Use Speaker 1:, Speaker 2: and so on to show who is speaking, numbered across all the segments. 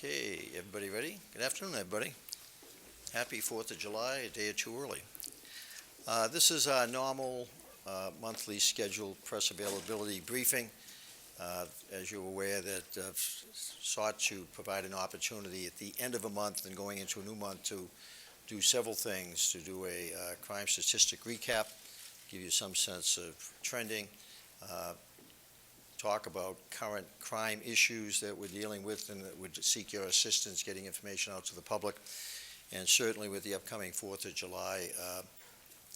Speaker 1: Okay, everybody ready? Good afternoon, everybody. Happy 4th of July, a day or two early. This is our normal monthly scheduled press availability briefing. As you're aware, that sought to provide an opportunity at the end of a month and going into a new month to do several things, to do a crime statistic recap, give you some sense of trending, talk about current crime issues that we're dealing with and that would seek your assistance getting information out to the public. And certainly with the upcoming 4th of July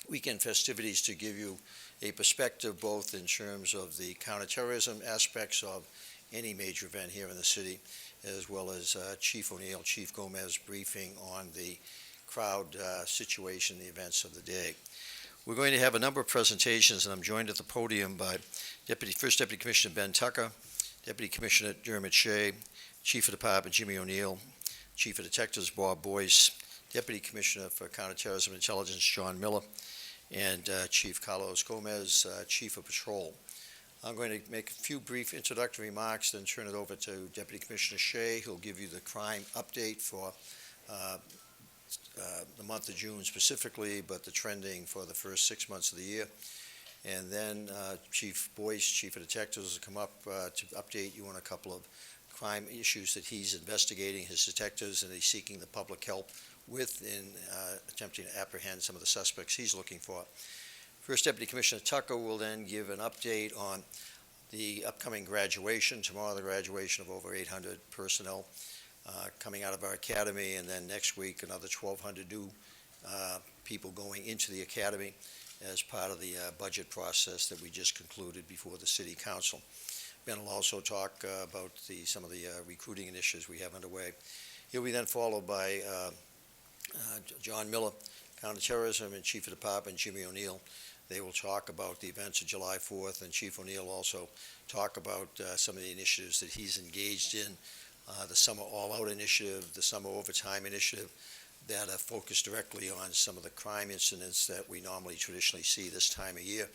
Speaker 1: weekend festivities, to give you a perspective both in terms of the counterterrorism aspects of any major event here in the city, as well as Chief O'Neill, Chief Gomez briefing on the crowd situation, the events of the day. We're going to have a number of presentations, and I'm joined at the podium by First Deputy Commissioner Ben Tucker, Deputy Commissioner Dermot Shea, Chief of Department Jimmy O'Neill, Chief of Detectives Bob Boyce, Deputy Commissioner for Counterterrorism Intelligence John Miller, and Chief Carlos Gomez, Chief of Patrol. I'm going to make a few brief introductory remarks, then turn it over to Deputy Commissioner Shea, who'll give you the crime update for the month of June specifically, but the trending for the first 6 months of the year. And then Chief Boyce, Chief of Detectives, will come up to update you on a couple of crime issues that he's investigating, his detectives, and he's seeking the public help with in attempting to apprehend some of the suspects he's looking for. First Deputy Commissioner Tucker will then give an update on the upcoming graduation. Tomorrow, the graduation of over 800 personnel coming out of our academy, and then next week another 1,200 new people going into the academy as part of the budget process that we just concluded before the City Council. Ben will also talk about some of the recruiting initiatives we have underway. He'll be then followed by John Miller, Counterterrorism, and Chief of Department Jimmy O'Neill. They will talk about the events of July 4th, and Chief O'Neill will also talk about some of the initiatives that he's engaged in, the Summer All-Out Initiative, the Summer Overtime Initiative, that are focused directly on some of the crime incidents that we normally traditionally see this time of year,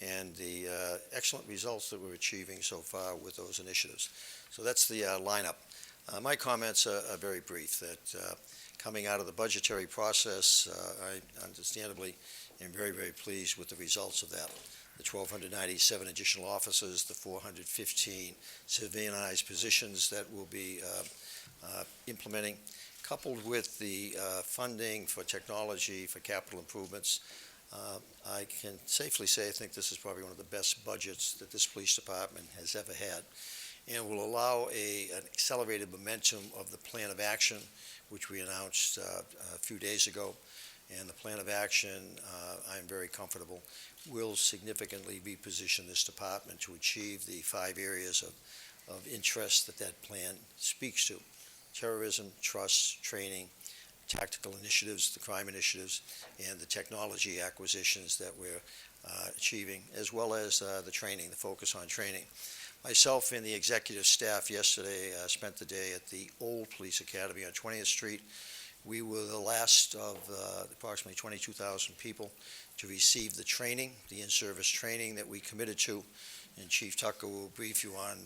Speaker 1: and the excellent results that we're achieving so far with those initiatives. So that's the lineup. My comments are very brief, that coming out of the budgetary process, I understandably am very, very pleased with the results of that. The 1,297 additional officers, the 415 civilianized positions that we'll be implementing, coupled with the funding for technology, for capital improvements. I can safely say I think this is probably one of the best budgets that this police department has ever had, and will allow an accelerated momentum of the plan of action, which we announced a few days ago. And the plan of action, I'm very comfortable, will significantly reposition this department to achieve the 5 areas of interest that that plan speaks to: terrorism, trust, training, tactical initiatives, the crime initiatives, and the technology acquisitions that we're achieving, as well as the training, the focus on training. Myself and the executive staff yesterday spent the day at the old Police Academy on 20th Street. We were the last of approximately 22,000 people to receive the training, the in-service training that we committed to, and Chief Tucker will brief you on,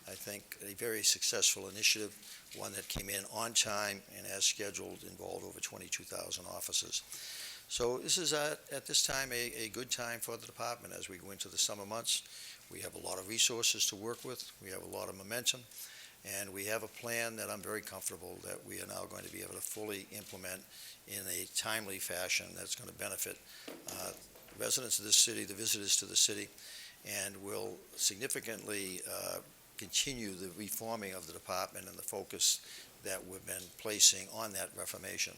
Speaker 1: I think, a very successful initiative, one that came in on time and as scheduled, involved over 22,000 officers. So this is at this time a good time for the department as we go into the summer months. We have a lot of resources to work with, we have a lot of momentum, and we have a plan that I'm very comfortable that we are now going to be able to fully implement in a timely fashion that's going to benefit the residents of this city, the visitors to the city, and will significantly continue the reforming of the department and the focus that we've been placing on that reformation.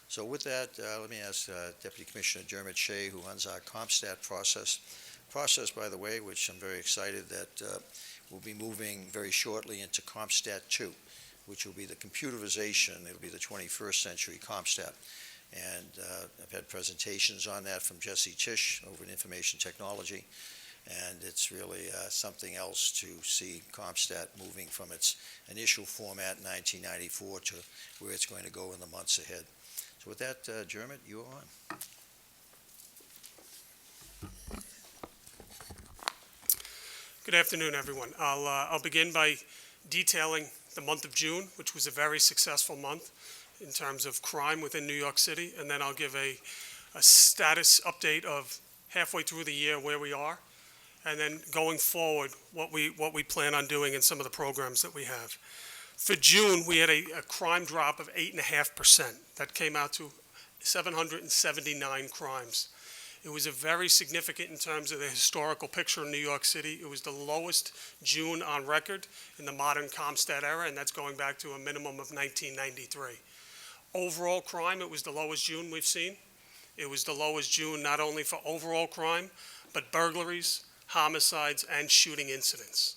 Speaker 1: So with that, let me ask Deputy Commissioner Dermot Shea, who runs our CompStat process, by the way, which I'm very excited that we'll be moving very shortly into CompStat 2, which will be the computerization. It'll be the 21st century CompStat. And I've had presentations on that from Jesse Tisch over in information technology. And it's really something else to see CompStat moving from its initial format in 1994 to where it's going to go in the months ahead. So with that, Dermot, you are on.
Speaker 2: Good afternoon, everyone. I'll begin by detailing the month of June, which was a very successful month in terms of crime within New York City, and then I'll give a status update of halfway through the year where we are, and then going forward what we plan on doing in some of the programs that we have. For June, we had a crime drop of 8.5%. That came out to 779 crimes. It was a very significant in terms of the historical picture in New York City. It was the lowest June on record in the modern Comstat era, and that's going back to a minimum of 1993. Overall crime, it was the lowest June we've seen. It was the lowest June not only for overall crime, but burglaries, homicides, and shooting incidents.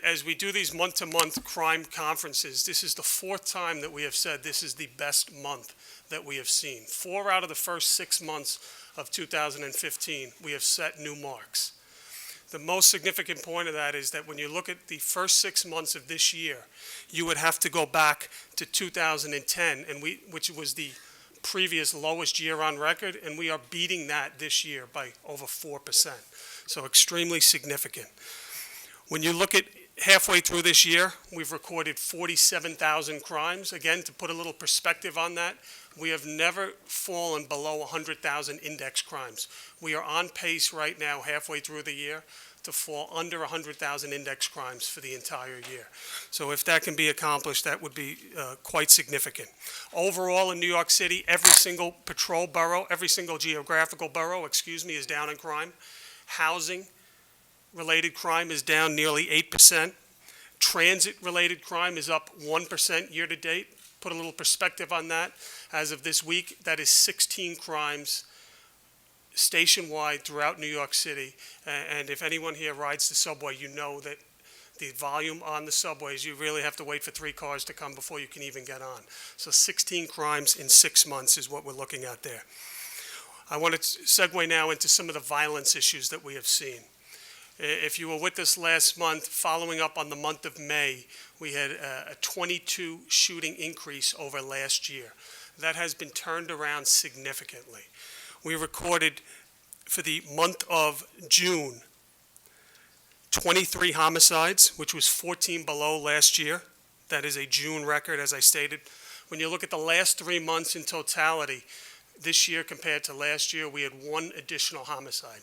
Speaker 2: As we do these month-to-month crime conferences, this is the fourth time that we have said this is the best month that we have seen. 4 out of the first 6 months of 2015, we have set new marks. The most significant point of that is that when you look at the first 6 months of this year, you would have to go back to 2010, which was the previous lowest year on record, and we are beating that this year by over 4%. So extremely significant. When you look at halfway through this year, we've recorded 47,000 crimes. Again, to put a little perspective on that, we have never fallen below 100,000 index crimes. We are on pace right now, halfway through the year, to fall under 100,000 index crimes for the entire year. So if that can be accomplished, that would be quite significant. Overall in New York City, every single patrol borough, every single geographical borough, is down in crime. Housing-related crime is down nearly 8%. Transit-related crime is up 1% year to date. Put a little perspective on that. As of this week, that is 16 crimes station-wide throughout New York City. And if anyone here rides the subway, you know that the volume on the subways, you really have to wait for 3 cars to come before you can even get on. So 16 crimes in 6 months is what we're looking at there. I want to segue now into some of the violence issues that we have seen. If you were with us last month, following up on the month of May, we had a 22 shooting increase over last year. That has been turned around significantly. We recorded for the month of June 23 homicides, which was 14 below last year. That is a June record, as I stated. When you look at the last 3 months in totality, this year compared to last year, we had 1 additional homicide.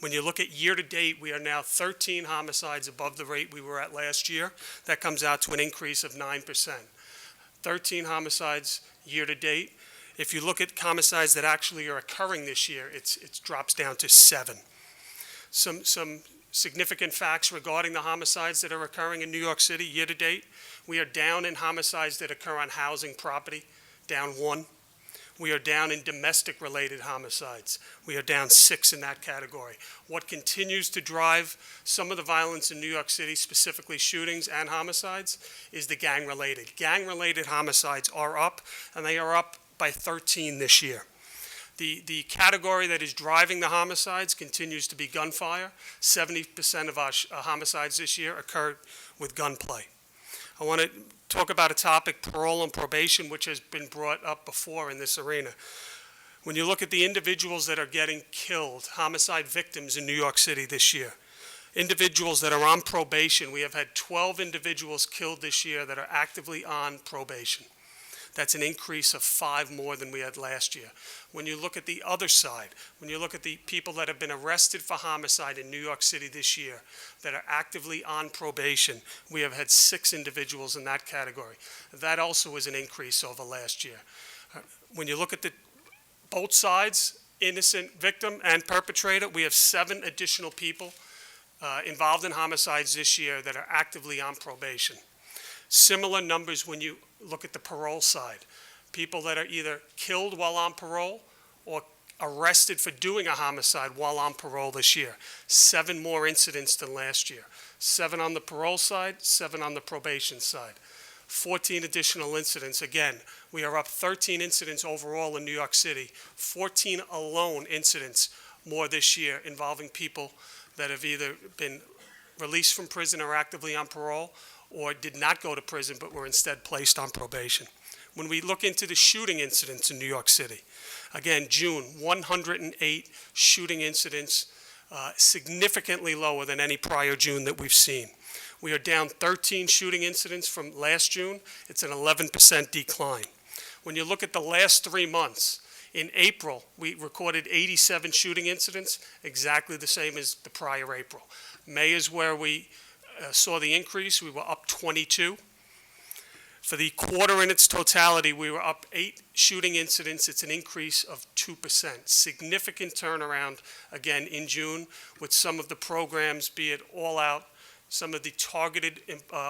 Speaker 2: When you look at year-to-date, we are now 13 homicides above the rate we were at last year. That comes out to an increase of 9%. 13 homicides year-to-date. If you look at homicides that actually are occurring this year, it drops down to 7. Some significant facts regarding the homicides that are occurring in New York City year-to-date. We are down in homicides that occur on housing property, down 1. We are down in domestic-related homicides. We are down 6 in that category. What continues to drive some of the violence in New York City, specifically shootings and homicides, is the gang-related. Gang-related homicides are up, and they are up by 13 this year. The category that is driving the homicides continues to be gunfire. 70% of our homicides this year occurred with gunplay. I want to talk about a topic, parole and probation, which has been brought up before in this arena. When you look at the individuals that are getting killed, homicide victims in New York City this year, individuals that are on probation, we have had 12 individuals killed this year that are actively on probation. That's an increase of 5 more than we had last year. When you look at the other side, when you look at the people that have been arrested for homicide in New York City this year that are actively on probation, we have had 6 individuals in that category. That also is an increase over last year. When you look at both sides, innocent victim and perpetrator, we have 7 additional people involved in homicides this year that are actively on probation. Similar numbers when you look at the parole side. People that are either killed while on parole or arrested for doing a homicide while on parole this year. 7 more incidents than last year. 7 on the parole side, 7 on the probation side. 14 additional incidents. Again, we are up 13 incidents overall in New York City. 14 alone incidents more this year involving people that have either been released from prison or actively on parole, or did not go to prison but were instead placed on probation. When we look into the shooting incidents in New York City, again, June, 108 shooting incidents, significantly lower than any prior June that we've seen. We are down 13 shooting incidents from last June. It's an 11% decline. When you look at the last 3 months, in April, we recorded 87 shooting incidents, exactly the same as the prior April. May is where we saw the increase. We were up 22. For the quarter in its totality, we were up 8 shooting incidents. It's an increase of 2%. Significant turnaround, again, in June with some of the programs, be it all out, some of the targeted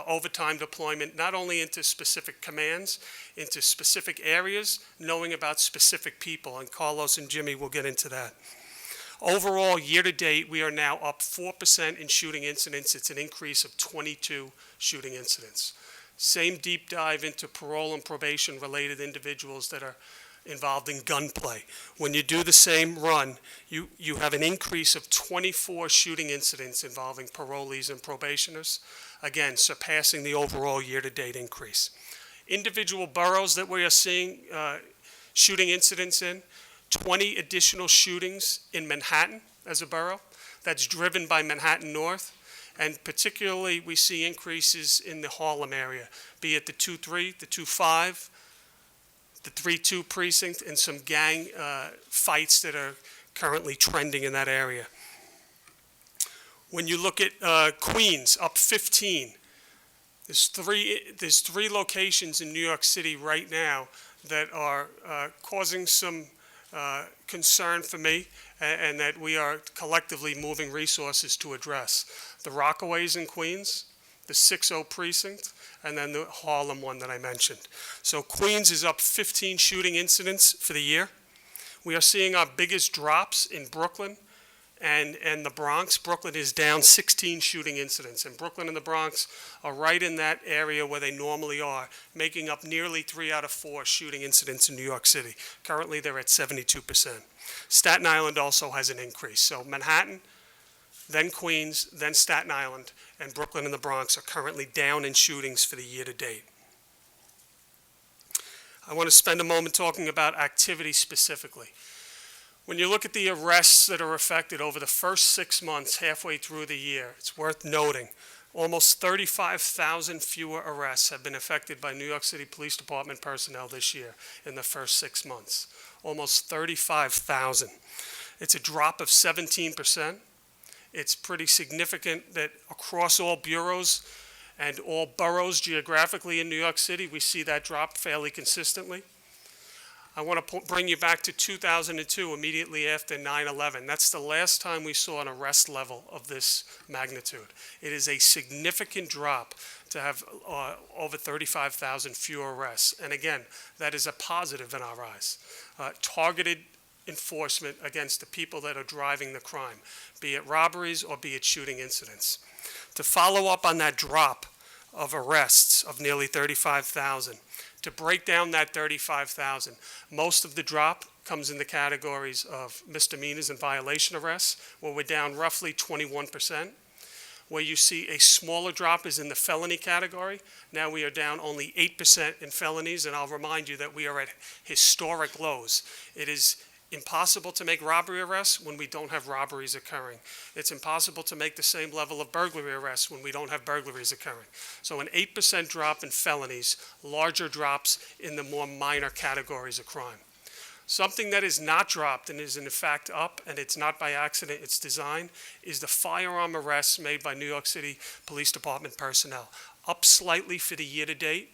Speaker 2: overtime deployment, not only into specific commands, into specific areas, knowing about specific people, and Carlos and Jimmy will get into that. Overall, year-to-date, we are now up 4% in shooting incidents. It's an increase of 22 shooting incidents. Same deep dive into parole and probation-related individuals that are involved in gunplay. When you do the same run, you have an increase of 24 shooting incidents involving parolees and probationers, again, surpassing the overall year-to-date increase. Individual boroughs that we are seeing shooting incidents in, 20 additional shootings in Manhattan as a borough. That's driven by Manhattan North. And particularly, we see increases in the Harlem area, be it the 2-3, the 2-5, the 3-2 precinct, and some gang fights that are currently trending in that area. When you look at Queens, up 15, there's three locations in New York City right now that are causing some concern for me, and that we are collectively moving resources to address. The Rockaways in Queens, the 6-0 precinct, and then the Harlem one that I mentioned. So Queens is up 15 shooting incidents for the year. We are seeing our biggest drops in Brooklyn and the Bronx. Brooklyn is down 16 shooting incidents, and Brooklyn and the Bronx are right in that area where they normally are, making up nearly 3 out of 4 shooting incidents in New York City. Currently, they're at 72%. Staten Island also has an increase. So Manhattan, then Queens, then Staten Island, and Brooklyn and the Bronx are currently down in shootings for the year to date. I want to spend a moment talking about activity specifically. When you look at the arrests that are affected over the first 6 months, halfway through the year, it's worth noting almost 35,000 fewer arrests have been affected by New York City Police Department personnel this year in the first 6 months. Almost 35,000. It's a drop of 17%. It's pretty significant that across all bureaus and all boroughs geographically in New York City, we see that drop fairly consistently. I want to bring you back to 2002, immediately after 9/11. That's the last time we saw an arrest level of this magnitude. It is a significant drop to have over 35,000 fewer arrests. And again, that is a positive in our eyes. Targeted enforcement against the people that are driving the crime, be it robberies or be it shooting incidents. To follow up on that drop of arrests of nearly 35,000, to break down that 35,000, most of the drop comes in the categories of misdemeanors and violation arrests, where we're down roughly 21%. Where you see a smaller drop is in the felony category. Now we are down only 8% in felonies, and I'll remind you that we are at historic lows. It is impossible to make robbery arrests when we don't have robberies occurring. It's impossible to make the same level of burglary arrests when we don't have burglaries occurring. So an 8% drop in felonies, larger drops in the more minor categories of crime. Something that is not dropped and is in fact up, and it's not by accident, it's design, is the firearm arrests made by New York City Police Department personnel. Up slightly for the year to date,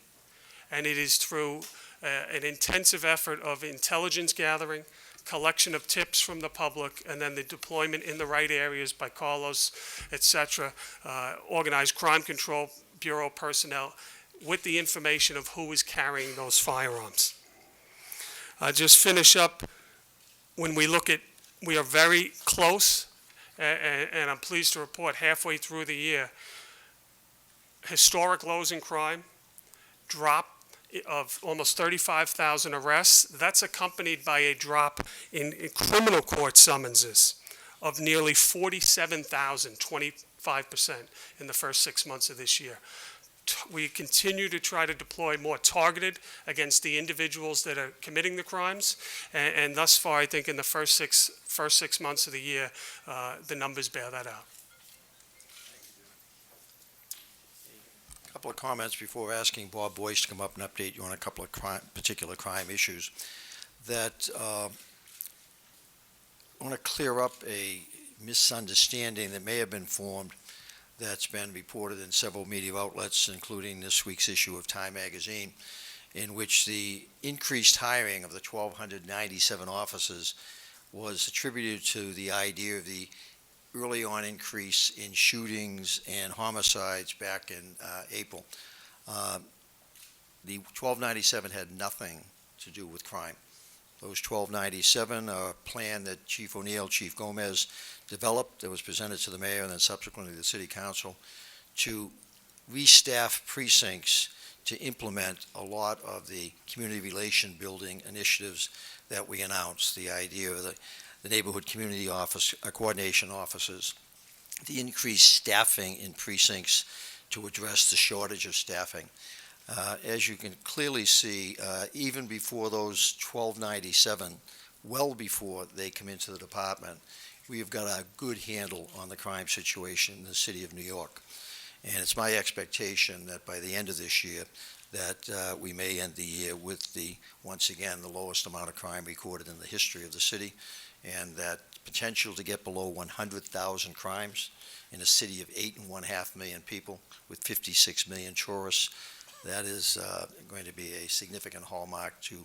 Speaker 2: and it is through an intensive effort of intelligence gathering, collection of tips from the public, and then the deployment in the right areas by Carlos, etc., organized crime control bureau personnel with the information of who is carrying those firearms. Just finish up, when we look at, we are very close, and I'm pleased to report halfway through the year, historic lows in crime, drop of almost 35,000 arrests. That's accompanied by a drop in criminal court summonses of nearly 47,000, 25% in the first 6 months of this year. We continue to try to deploy more targeted against the individuals that are committing the crimes, and thus far, I think in the first six months of the year, the numbers bear that out.
Speaker 1: couple of comments before asking Bob Boyce to come up and update you on a couple of particular crime issues. That I want to clear up a misunderstanding that may have been formed that's been reported in several media outlets, including this week's issue of Time Magazine, in which the increased hiring of the 1,297 officers was attributed to the idea of the early on increase in shootings and homicides back in April. The 1297 had nothing to do with crime. Those 1297 are a plan that Chief O'Neill, Chief Gomez developed that was presented to the mayor and then subsequently the city council to restaff precincts to implement a lot of the community relation building initiatives that we announced, the idea of the neighborhood community office, coordination offices, the increased staffing in precincts to address the shortage of staffing. As you can clearly see, even before those 1297, well before they come into the department, we have got a good handle on the crime situation in the city of New York. And it's my expectation that by the end of this year, that we may end the year with once again, the lowest amount of crime recorded in the history of the city, and that potential to get below 100,000 crimes in a city of 8.5 million people with 56 million tourists. That is going to be a significant hallmark to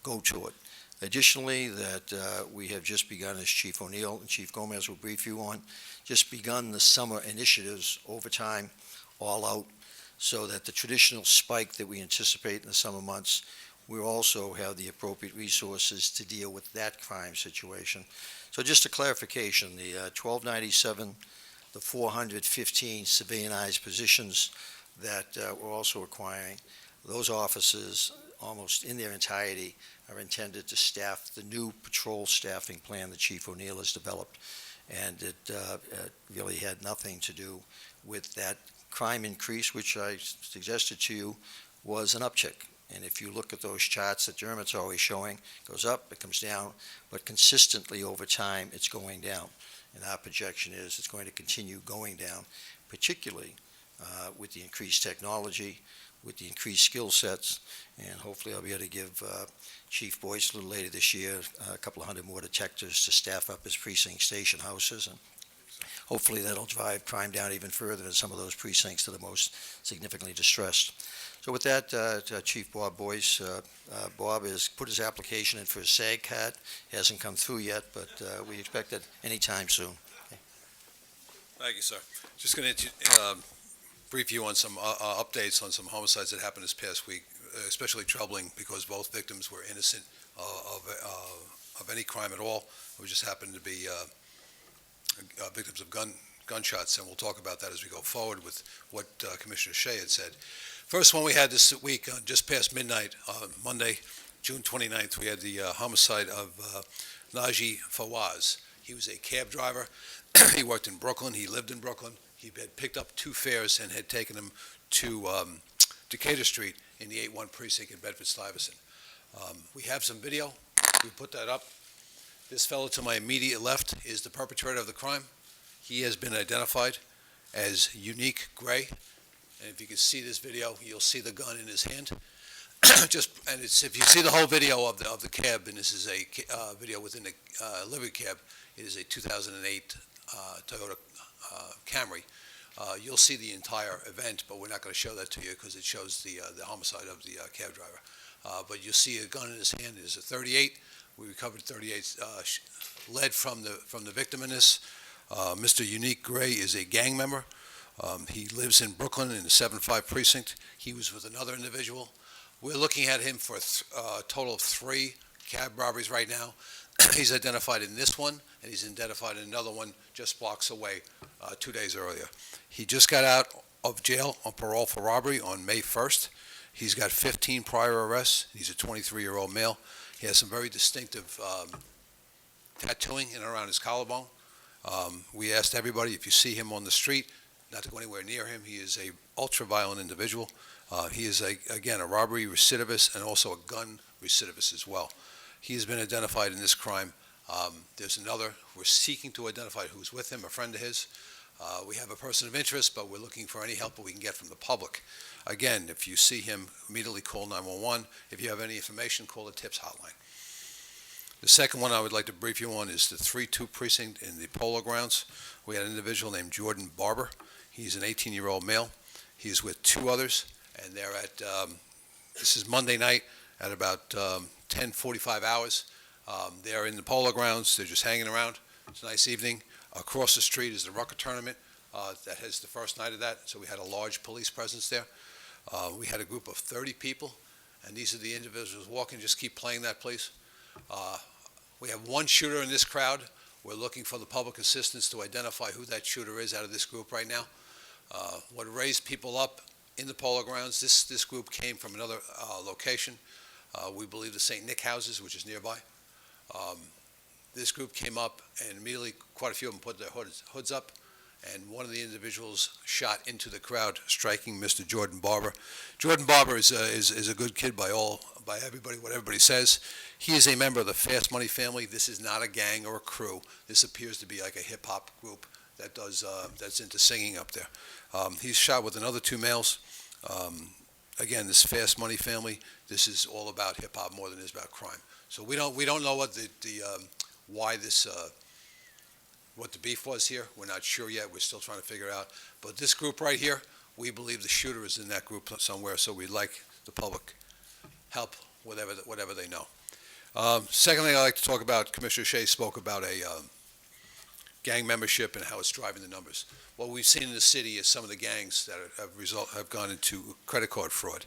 Speaker 1: go to it. Additionally, that we have just begun, as Chief O'Neill and Chief Gomez will brief you on, just begun the summer initiatives, overtime, all out, so that the traditional spike that we anticipate in the summer months, we also have the appropriate resources to deal with that crime situation. So just a clarification, the 1297, the 415 civilianized positions that we're also acquiring, those offices, almost in their entirety, are intended to staff the new patrol staffing plan that Chief O'Neill has developed. And it really had nothing to do with that crime increase, which I suggested to you was an uptick. And if you look at those charts that Dermot's always showing, it goes up, it comes down, but consistently over time, it's going down. And our projection is it's going to continue going down, particularly with the increased technology, with the increased skill sets, and hopefully I'll be able to give Chief Boyce a little later this year a couple of hundred more detectives to staff up his precinct station houses, and hopefully that'll drive crime down even further in some of those precincts that are most significantly distressed. So with that, Chief Bob Boyce, Bob has put his application in for his SAG card. Hasn't come through yet, but we expect it anytime soon. Okay.
Speaker 3: Thank you, sir. Just going to brief you on some updates on some homicides that happened this past week, especially troubling because both victims were innocent of any crime at all. We just happened to be victims of gunshots, and we'll talk about that as we go forward with what Commissioner Shea had said. First one we had this week, just past midnight, Monday, June 29th, we had the homicide of Naji Fawaz. He was a cab driver. He worked in Brooklyn. He lived in Brooklyn. He had picked up two fares and had taken them to Decatur Street in the 8-1 precinct in Bedford-Stuyvesant. We have some video. We put that up. This fellow to my immediate left is the perpetrator of the crime. He has been identified as Unique Gray. And if you can see this video, you'll see the gun in his hand. If you see the whole video of the cab, and this is a video within the livery cab, it is a 2008 Toyota Camry. You'll see the entire event, but we're not going to show that to you because it shows the homicide of the cab driver. But you'll see a gun in his hand. It is a .38. We recovered 38 lead from the victim in this. Mr. Unique Gray is a gang member. He lives in Brooklyn in the 7-5 precinct. He was with another individual. We're looking at him for a total of 3 cab robberies right now. He's identified in this one, and he's identified in another one just blocks away 2 days earlier. He just got out of jail on parole for robbery on May 1st. He's got 15 prior arrests. He's a 23-year-old male. He has some very distinctive tattooing in and around his collarbone. We asked everybody, if you see him on the street, not to go anywhere near him. He is a ultra-violent individual. He is, again, a robbery recidivist and also a gun recidivist as well. He has been identified in this crime. There's another we're seeking to identify who's with him, a friend of his. We have a person of interest, but we're looking for any help that we can get from the public. Again, if you see him, immediately call 911. If you have any information, call the TIPS hotline. The second one I would like to brief you on is the 3-2 precinct in the Polo Grounds. We had an individual named Jordan Barber. He's an 18-year-old male. He's with two others, and they're at, this is Monday night at about 10:45 hours. They're in the Polo Grounds. They're just hanging around. It's a nice evening. Across the street is the Rucker Tournament. That is the first night of that, so we had a large police presence there. We had a group of 30 people, and these are the individuals walking. Just keep playing that, please. We have one shooter in this crowd. We're looking for the public assistance to identify who that shooter is out of this group right now. What raised people up in the Polo Grounds, this group came from another location. We believe the St. Nick houses, which is nearby. This group came up, and immediately quite a few of them put their hoods up, and one of the individuals shot into the crowd, striking Mr. Jordan Barber. Jordan Barber is a good kid by everybody, what everybody says. He is a member of the Fast Money family. This is not a gang or a crew. This appears to be like a hip-hop group that that's into singing up there. He's shot with another two males. Again, this Fast Money family, this is all about hip-hop more than it is about crime. So we don't know what why this what the beef was here. We're not sure yet. We're still trying to figure out. But this group right here, we believe the shooter is in that group somewhere, so we'd like the public help, whatever they know. Secondly, I'd like to talk about, Commissioner Shea spoke about a gang membership and how it's driving the numbers. What we've seen in the city is some of the gangs that have gone into credit card fraud.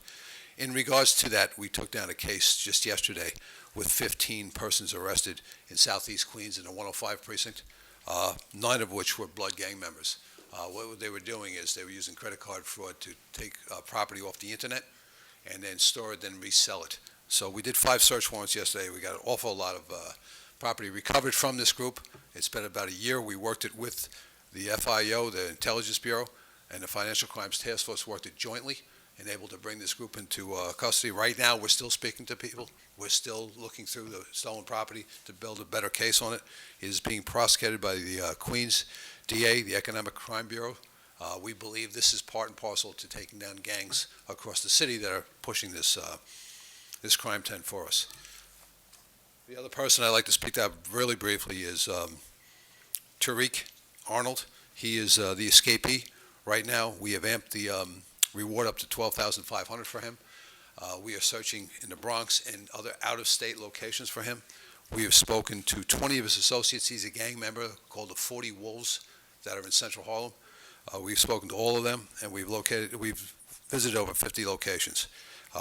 Speaker 3: In regards to that, we took down a case just yesterday with 15 persons arrested in Southeast Queens in the 105 precinct, 9 of which were blood gang members. What they were doing is they were using credit card fraud to take property off the internet and then store it, then resell it. So we did 5 search warrants yesterday. We got an awful lot of property recovered from this group. It's been about a year. We worked it with the FIO, the Intelligence Bureau, and the Financial Crimes Task Force worked it jointly and able to bring this group into custody. Right now, we're still speaking to people. We're still looking through the stolen property to build a better case on it. It is being prosecuted by the Queens DA, the Economic Crime Bureau. We believe this is part and parcel to taking down gangs across the city that are pushing this crime tent for us. The other person I'd like to speak to really briefly is Tariq Arnold. He is the escapee. Right now, we have amped the reward up to $12,500 for him. We are searching in the Bronx and other out-of-state locations for him. We have spoken to 20 of his associates. He's a gang member called the 40 Wolves that are in Central Harlem. We've spoken to all of them, and we've visited over 50 locations.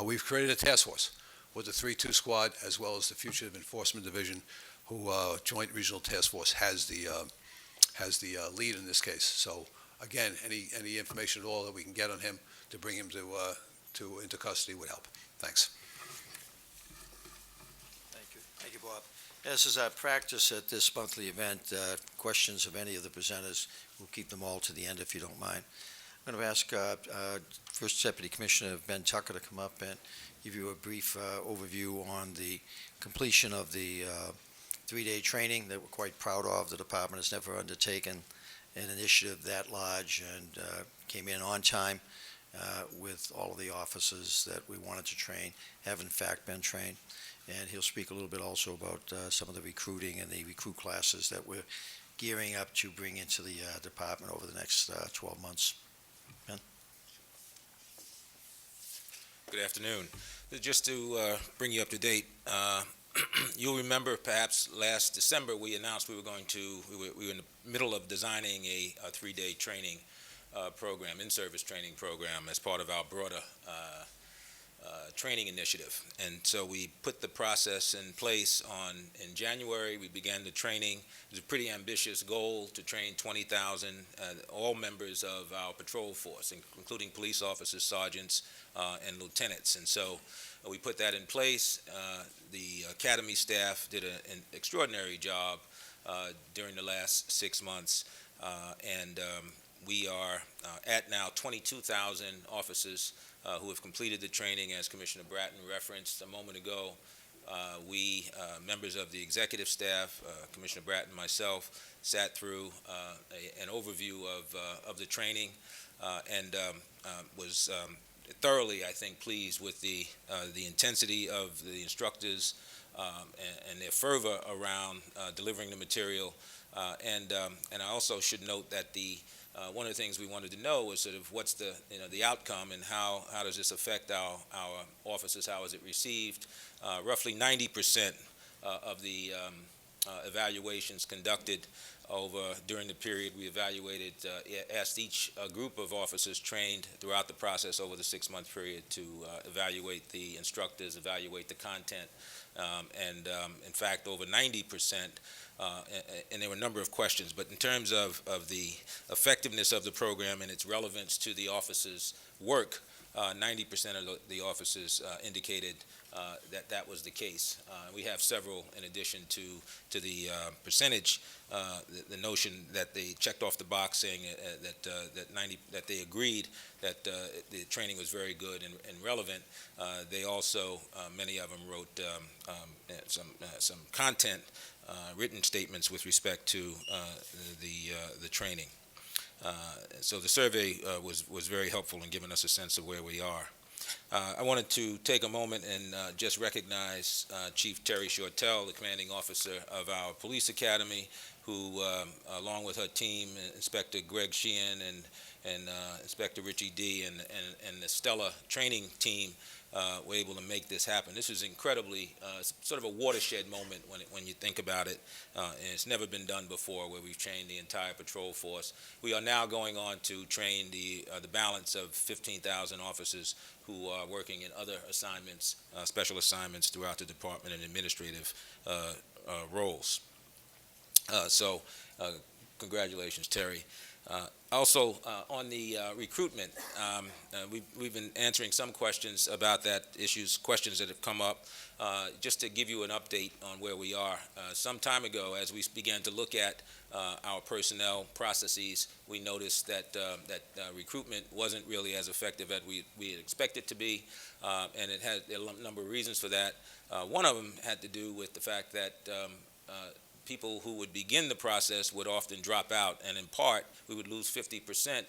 Speaker 3: We've created a task force with the 3-2 squad as well as the Fugitive Enforcement Division, who Joint Regional Task Force has the lead in this case. So again, any information at all that we can get on him to bring him into custody would help. Thanks.
Speaker 1: Thank you, Bob. This is our practice at this monthly event. Questions of any of the presenters, we'll keep them all to the end if you don't mind. I'm going to ask First Deputy Commissioner Ben Tucker to come up and give you a brief overview on the completion of the 3-day training that we're quite proud of. The department has never undertaken an initiative that large and came in on time with all of the officers that we wanted to train, have in fact been trained. And he'll speak a little bit also about some of the recruiting and the recruit classes that we're gearing up to bring into the department over the next 12 months. Ben?
Speaker 4: Good afternoon. Just to bring you up to date, you'll remember perhaps last December we announced we were in the middle of designing a 3-day training program, in-service training program as part of our broader training initiative. And so we put the process in place in January. We began the training. It was a pretty ambitious goal to train 20,000, all members of our patrol force, including police officers, sergeants, and lieutenants. And so we put that in place. The academy staff did an extraordinary job during the last 6 months. We are at now 22,000 officers who have completed the training, as Commissioner Bratton referenced a moment ago. We, members of the executive staff, Commissioner Bratton, myself, sat through an overview of the training and was thoroughly, I think, pleased with the intensity of the instructors and their fervor around delivering the material. And I also should note that one of the things we wanted to know was sort of what's the outcome and how does this affect our officers, how is it received. Roughly 90% of the evaluations conducted during the period we evaluated asked each group of officers trained throughout the process over the 6-month period to evaluate the instructors, evaluate the content, and in fact over 90%, and there were a number of questions, but in terms of the effectiveness of the program and its relevance to the officers' work, 90% of the officers indicated that was the case. We have several, in addition to the percentage, the notion that they checked off the box saying that they agreed that the training was very good and relevant. They also, many of them wrote some content, written statements with respect to the training. So the survey was very helpful in giving us a sense of where we are. I wanted to take a moment and just recognize Chief Terry Shortell, the commanding officer of our police academy, who, along with her team, Inspector Greg Sheehan and Inspector Richie D. and the Stella training team, were able to make this happen. This is incredibly sort of a watershed moment when you think about it, and it's never been done before where we've trained the entire patrol force. We are now going on to train the balance of 15,000 officers who are working in other assignments, special assignments throughout the department and administrative roles. So congratulations, Terry. Also, on the recruitment, we've been answering some questions about that, questions that have come up. Just to give you an update on where we are, some time ago, as we began to look at our personnel processes, we noticed that recruitment wasn't really as effective as we had expected to be, and it had a number of reasons for that. One of them had to do with the fact that people who would begin the process would often drop out, and in part, we would lose 50%,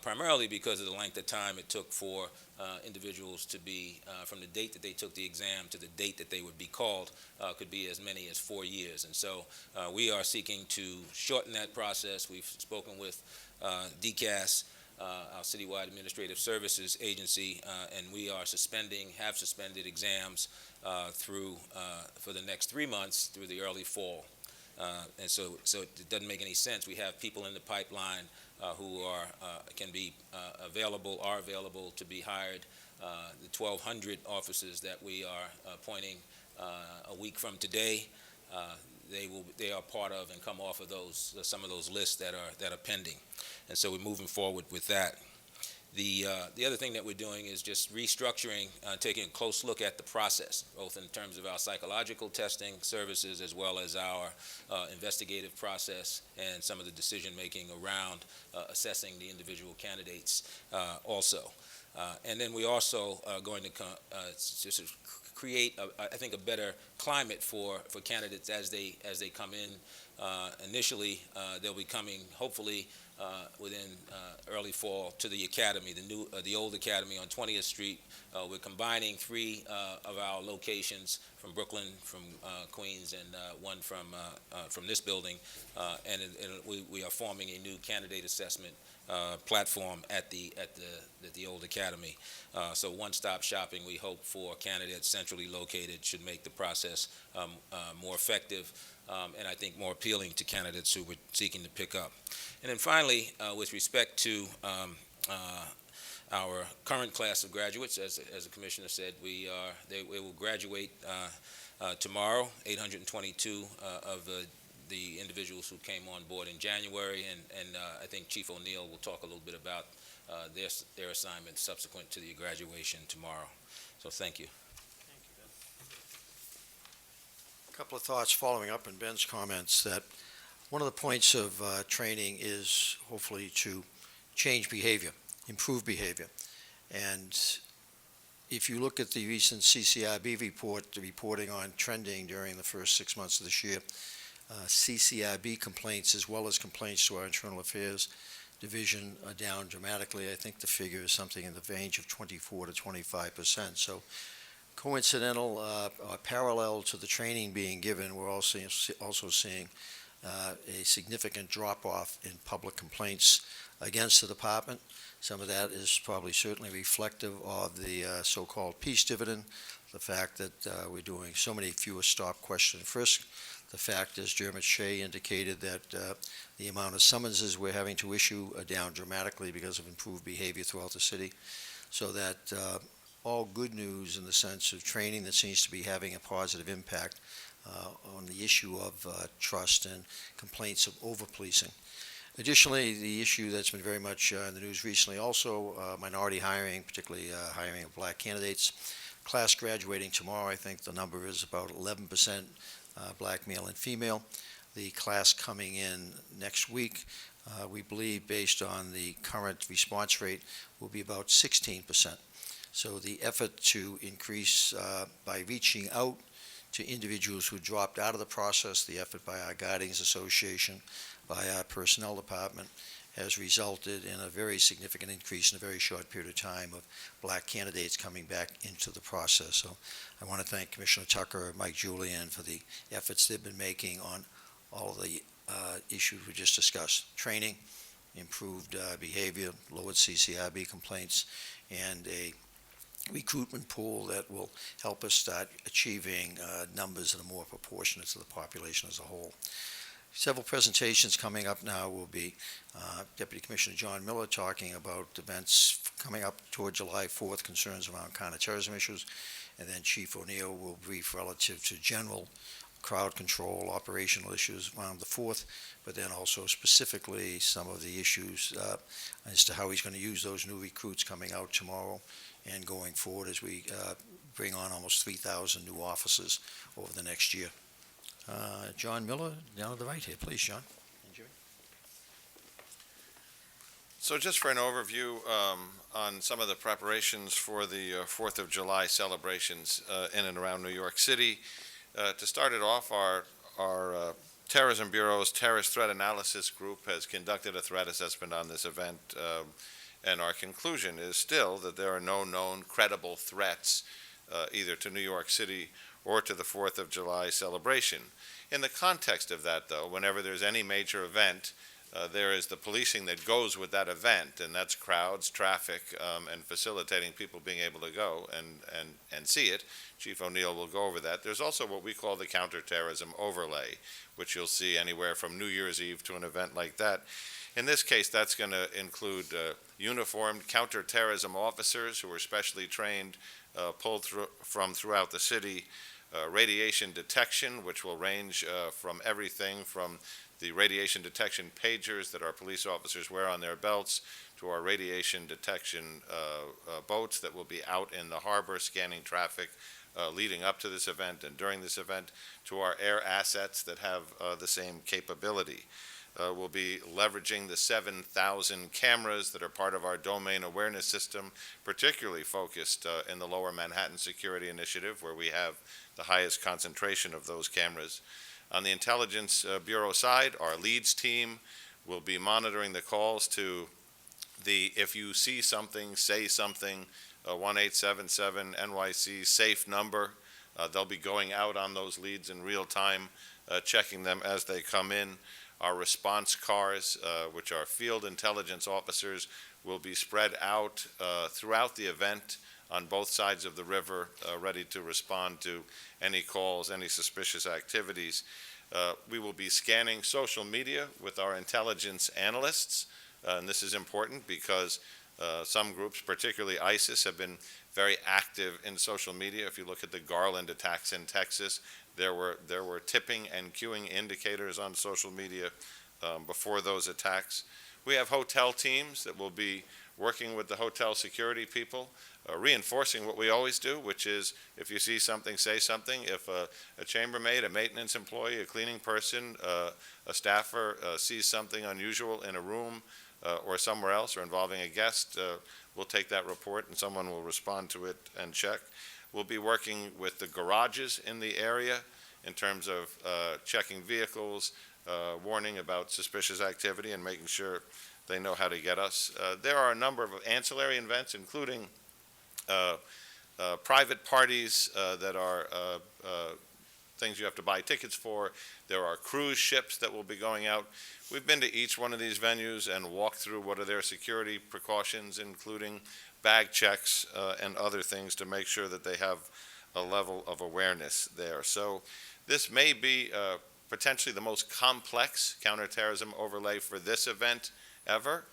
Speaker 4: primarily because of the length of time it took for individuals to be, from the date that they took the exam to the date that they would be called, could be as many as 4 years. And so we are seeking to shorten that process. We've spoken with DCAS, our Citywide Administrative Services Agency, and we have suspended exams for the next 3 months through the early fall. And so it doesn't make any sense. We have people in the pipeline who are available to be hired. The 1,200 officers that we are appointing a week from today, they are part of and come off of some of those lists that are pending. And so we're moving forward with that. The other thing that we're doing is just restructuring, taking a close look at the process, both in terms of our psychological testing services as well as our investigative process and some of the decision-making around assessing the individual candidates also. And then we also are going to just create, I think, a better climate for candidates as they come in. Initially, they'll be coming, hopefully, within early fall to the academy, the old academy on 20th Street. We're combining 3 of our locations from Brooklyn, from Queens, and one from this building, and we are forming a new candidate assessment platform at the old academy. So one-stop shopping, we hope, for candidates centrally located should make the process more effective, and I think more appealing to candidates who were seeking to pick up. And then finally, with respect to our current class of graduates, as the Commissioner said, they will graduate tomorrow, 822 of the individuals who came on board in January, and I think Chief O'Neill will talk a little bit about their assignments subsequent to the graduation tomorrow. So thank you.
Speaker 1: A couple of thoughts following up on Ben's comments, that one of the points of training is hopefully to change behavior, improve behavior. And if you look at the recent CCRB report, the reporting on trending during the first 6 months of this year, CCRB complaints as well as complaints to our Internal Affairs Division are down dramatically. I think the figure is something in the range of 24 to 25%. So coincidental or parallel to the training being given, we're also seeing a significant drop-off in public complaints against the department. Some of that is probably certainly reflective of the so-called peace dividend, the fact that we're doing so many fewer stop, question, and frisk. The fact, as Dermot Shea indicated, that the amount of summonses we're having to issue are down dramatically because of improved behavior throughout the city. So that all good news in the sense of training that seems to be having a positive impact on the issue of trust and complaints of over-policing. Additionally, the issue that's been very much in the news recently also, minority hiring, particularly hiring of black candidates. Class graduating tomorrow, I think the number is about 11% black male and female. The class coming in next week, we believe, based on the current response rate, will be about 16%. So the effort to increase by reaching out to individuals who dropped out of the process, the effort by our Guardians Association, by our Personnel Department, has resulted in a very significant increase in a very short period of time of black candidates coming back into the process. So I want to thank Commissioner Tucker and Mike Julian for the efforts they've been making on all of the issues we just discussed. Training, improved behavior, lowered CCRB complaints, and a recruitment pool that will help us start achieving numbers that are more proportionate to the population as a whole. Several presentations coming up now will be Deputy Commissioner John Miller talking about events coming up toward July 4th, concerns around counterterrorism issues, and then Chief O'Neill will brief relative to general crowd control, operational issues around the 4th, but then also specifically some of the issues as to how he's going to use those new recruits coming out tomorrow and going forward as we bring on almost 3,000 new officers over the next year. John Miller, down to the right here. Please, John.
Speaker 5: So just for an overview on some of the preparations for the 4th of July celebrations in and around New York City. To start it off, our Terrorism Bureau's Terrorist Threat Analysis Group has conducted a threat assessment on this event, and our conclusion is still that there are no known credible threats either to New York City or to the 4th of July celebration. In the context of that, though, whenever there's any major event, there is the policing that goes with that event, and that's crowds, traffic, and facilitating people being able to go and see it. Chief O'Neill will go over that. There's also what we call the counterterrorism overlay, which you'll see anywhere from New Year's Eve to an event like that. In this case, that's going to include uniformed counterterrorism officers who are specially trained, pulled from throughout the city, radiation detection, which will range from everything from the radiation detection pagers that our police officers wear on their belts to our radiation detection boats that will be out in the harbor scanning traffic leading up to this event and during this event, to our air assets that have the same capability. We'll be leveraging the 7,000 cameras that are part of our domain awareness system, particularly focused in the Lower Manhattan Security Initiative, where we have the highest concentration of those cameras. On the Intelligence Bureau side, our leads team will be monitoring the calls to the "if you see something, say something" 1877 NYC safe number. They'll be going out on those leads in real time, checking them as they come in. Our response cars, which are field intelligence officers, will be spread out throughout the event on both sides of the river, ready to respond to any calls, any suspicious activities. We will be scanning social media with our intelligence analysts, and this is important because some groups, particularly ISIS, have been very active in social media. If you look at the Garland attacks in Texas, there were tipping and queuing indicators on social media before those attacks. We have hotel teams that will be working with the hotel security people, reinforcing what we always do, which is if you see something, say something. If a chambermaid, a maintenance employee, a cleaning person, a staffer sees something unusual in a room, or somewhere else, or involving a guest, we'll take that report and someone will respond to it and check. We'll be working with the garages in the area in terms of checking vehicles, warning about suspicious activity, and making sure they know how to get us. There are a number of ancillary events, including private parties that are things you have to buy tickets for. There are cruise ships that will be going out. We've been to each one of these venues and walked through what are their security precautions, including bag checks and other things to make sure that they have a level of awareness there. So this may be potentially the most complex counterterrorism overlay for this event ever.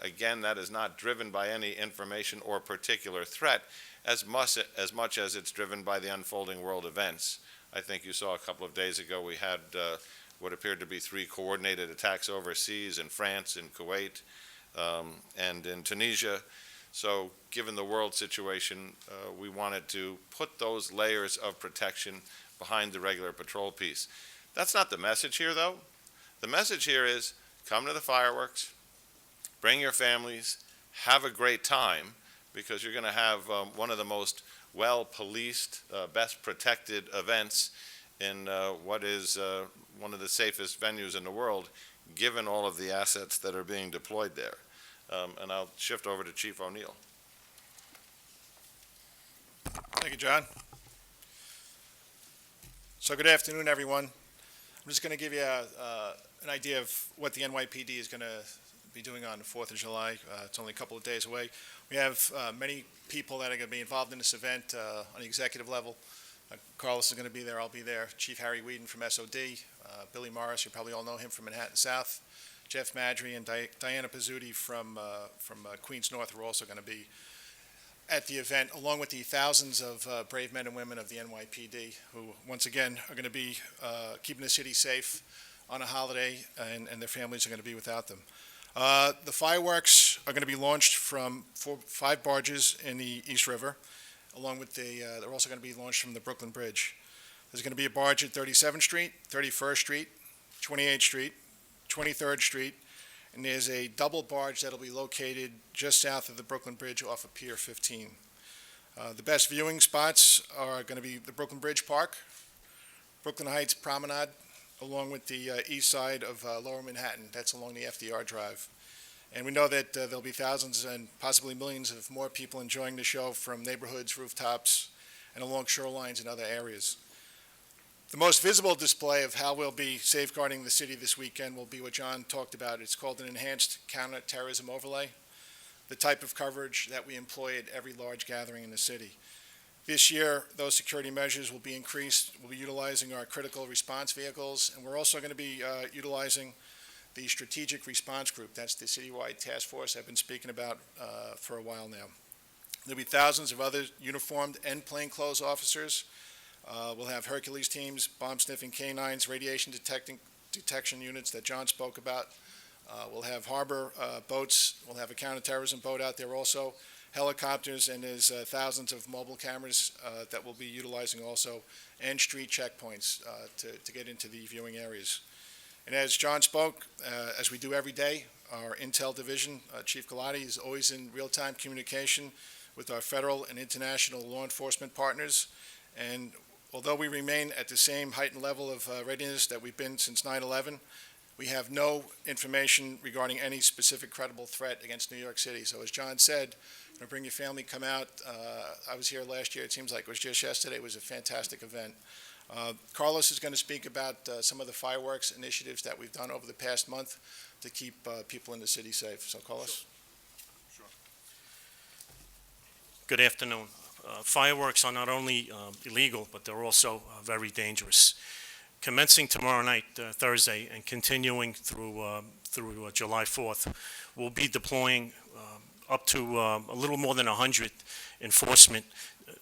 Speaker 5: Again, that is not driven by any information or particular threat as much as it's driven by the unfolding world events. I think you saw a couple of days ago we had what appeared to be 3 coordinated attacks overseas in France, in Kuwait, and in Tunisia. So given the world situation, we wanted to put those layers of protection behind the regular patrol piece. That's not the message here, though. The message here is come to the fireworks, bring your families, have a great time, because you're going to have one of the most well-policed, best protected events in what is one of the safest venues in the world, given all of the assets that are being deployed there. And I'll shift over to Chief O'Neill.
Speaker 6: Thank you, John. So good afternoon, everyone. I'm just going to give you an idea of what the NYPD is going to be doing on the 4th of July. It's only a couple of days away. We have many people that are going to be involved in this event on the executive level. Carlos is going to be there. I'll be there. Chief Harry Whedon from SOD, Billy Morris, you probably all know him from Manhattan South, Jeff Madry, and Diana Pizzuti from Queens North are also going to be at the event, along with the thousands of brave men and women of the NYPD who, once again, are going to be keeping the city safe on a holiday, and their families are going to be without them. The fireworks are going to be launched from 5 barges in the East River, along with they're also going to be launched from the Brooklyn Bridge. There's going to be a barge at 37th Street, 31st Street, 28th Street, 23rd Street, and there's a double barge that'll be located just south of the Brooklyn Bridge off of Pier 15. The best viewing spots are going to be the Brooklyn Bridge Park, Brooklyn Heights Promenade, along with the east side of Lower Manhattan. That's along the FDR Drive. And we know that there'll be thousands and possibly millions of more people enjoying the show from neighborhoods, rooftops, and along shorelines and other areas. The most visible display of how we'll be safeguarding the city this weekend will be what John talked about. It's called an enhanced counterterrorism overlay, the type of coverage that we employ at every large gathering in the city. This year, those security measures will be increased. We'll be utilizing our critical response vehicles, and we're also going to be utilizing the Strategic Response Group. That's the citywide task force I've been speaking about for a while now. There'll be thousands of other uniformed and plainclothes officers. We'll have Hercules teams, bomb-sniffing canines, radiation detection units that John spoke about. We'll have harbor boats. We'll have a counterterrorism boat out there also, helicopters, and there's thousands of mobile cameras that we'll be utilizing also, and street checkpoints to get into the viewing areas. And as John spoke, as we do every day, our Intel Division, Chief Galati, is always in real-time communication with our federal and international law enforcement partners. And although we remain at the same heightened level of readiness that we've been since 9/11, we have no information regarding any specific credible threat against New York City. So as John said, bring your family, come out. I was here last year. It seems like it was just yesterday. It was a fantastic event. Carlos is going to speak about some of the fireworks initiatives that we've done over the past month to keep people in the city safe. So, Carlos.
Speaker 7: Sure. Good afternoon. Fireworks are not only illegal, but they're also very dangerous. Commencing tomorrow night, Thursday, and continuing through July 4th, we'll be deploying up to a little more than 100 enforcement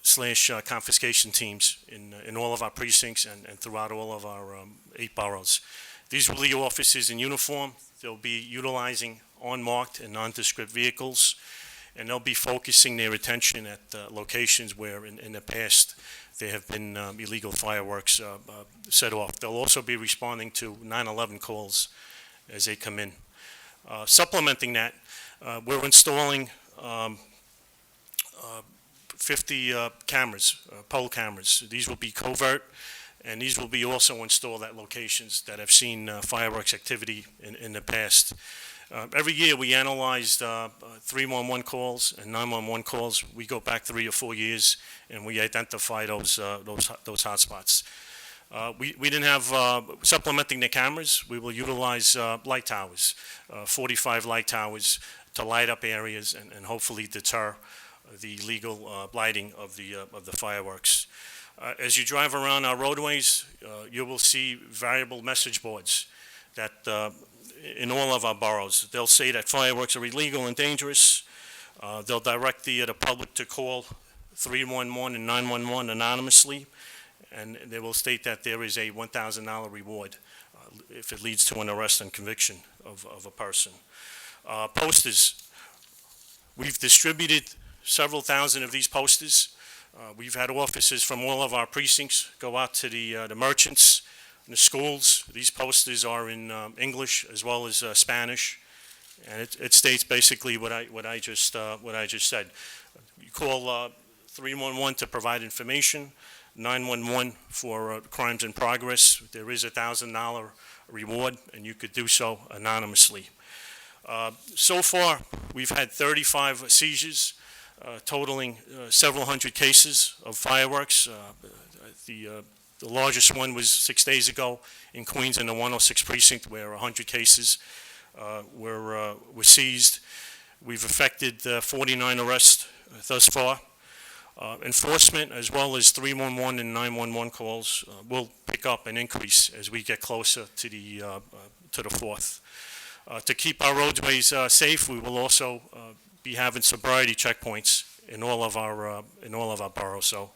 Speaker 7: / confiscation teams in all of our precincts and throughout all of our 8 boroughs. These will be officers in uniform. They'll be utilizing unmarked and nondescript vehicles, and they'll be focusing their attention at locations where in the past there have been illegal fireworks set off. They'll also be responding to 9/11 calls as they come in. Supplementing that, we're installing 50 cameras, pole cameras. These will be covert, and these will be also installed at locations that have seen fireworks activity in the past. Every year, we analyzed 311 calls and 911 calls. We go back 3 or 4 years, and we identify those hotspots. We didn't have, supplementing the cameras, we will utilize light towers, 45 light towers to light up areas and hopefully deter the illegal lighting of the fireworks. As you drive around our roadways, you will see variable message boards that in all of our boroughs. They'll say that fireworks are illegal and dangerous. They'll direct the public to call 311 and 911 anonymously, and they will state that there is a $1,000 reward if it leads to an arrest and conviction of a person. Posters. We've distributed several thousand of these posters. We've had officers from all of our precincts go out to the merchants, in the schools. These posters are in English as well as Spanish, and it states basically what I just said. You call 311 to provide information, 911 for crimes in progress. There is a $1,000 reward, and you could do so anonymously. So far, we've had 35 seizures, totaling several hundred cases of fireworks. The largest one was 6 days ago in Queens in the 106 precinct, where 100 cases were seized. We've effected 49 arrests thus far. Enforcement, as well as 311 and 911 calls, will pick up and increase as we get closer to the 4th. To keep our roadways safe, we will also be having sobriety checkpoints in all of our boroughs. So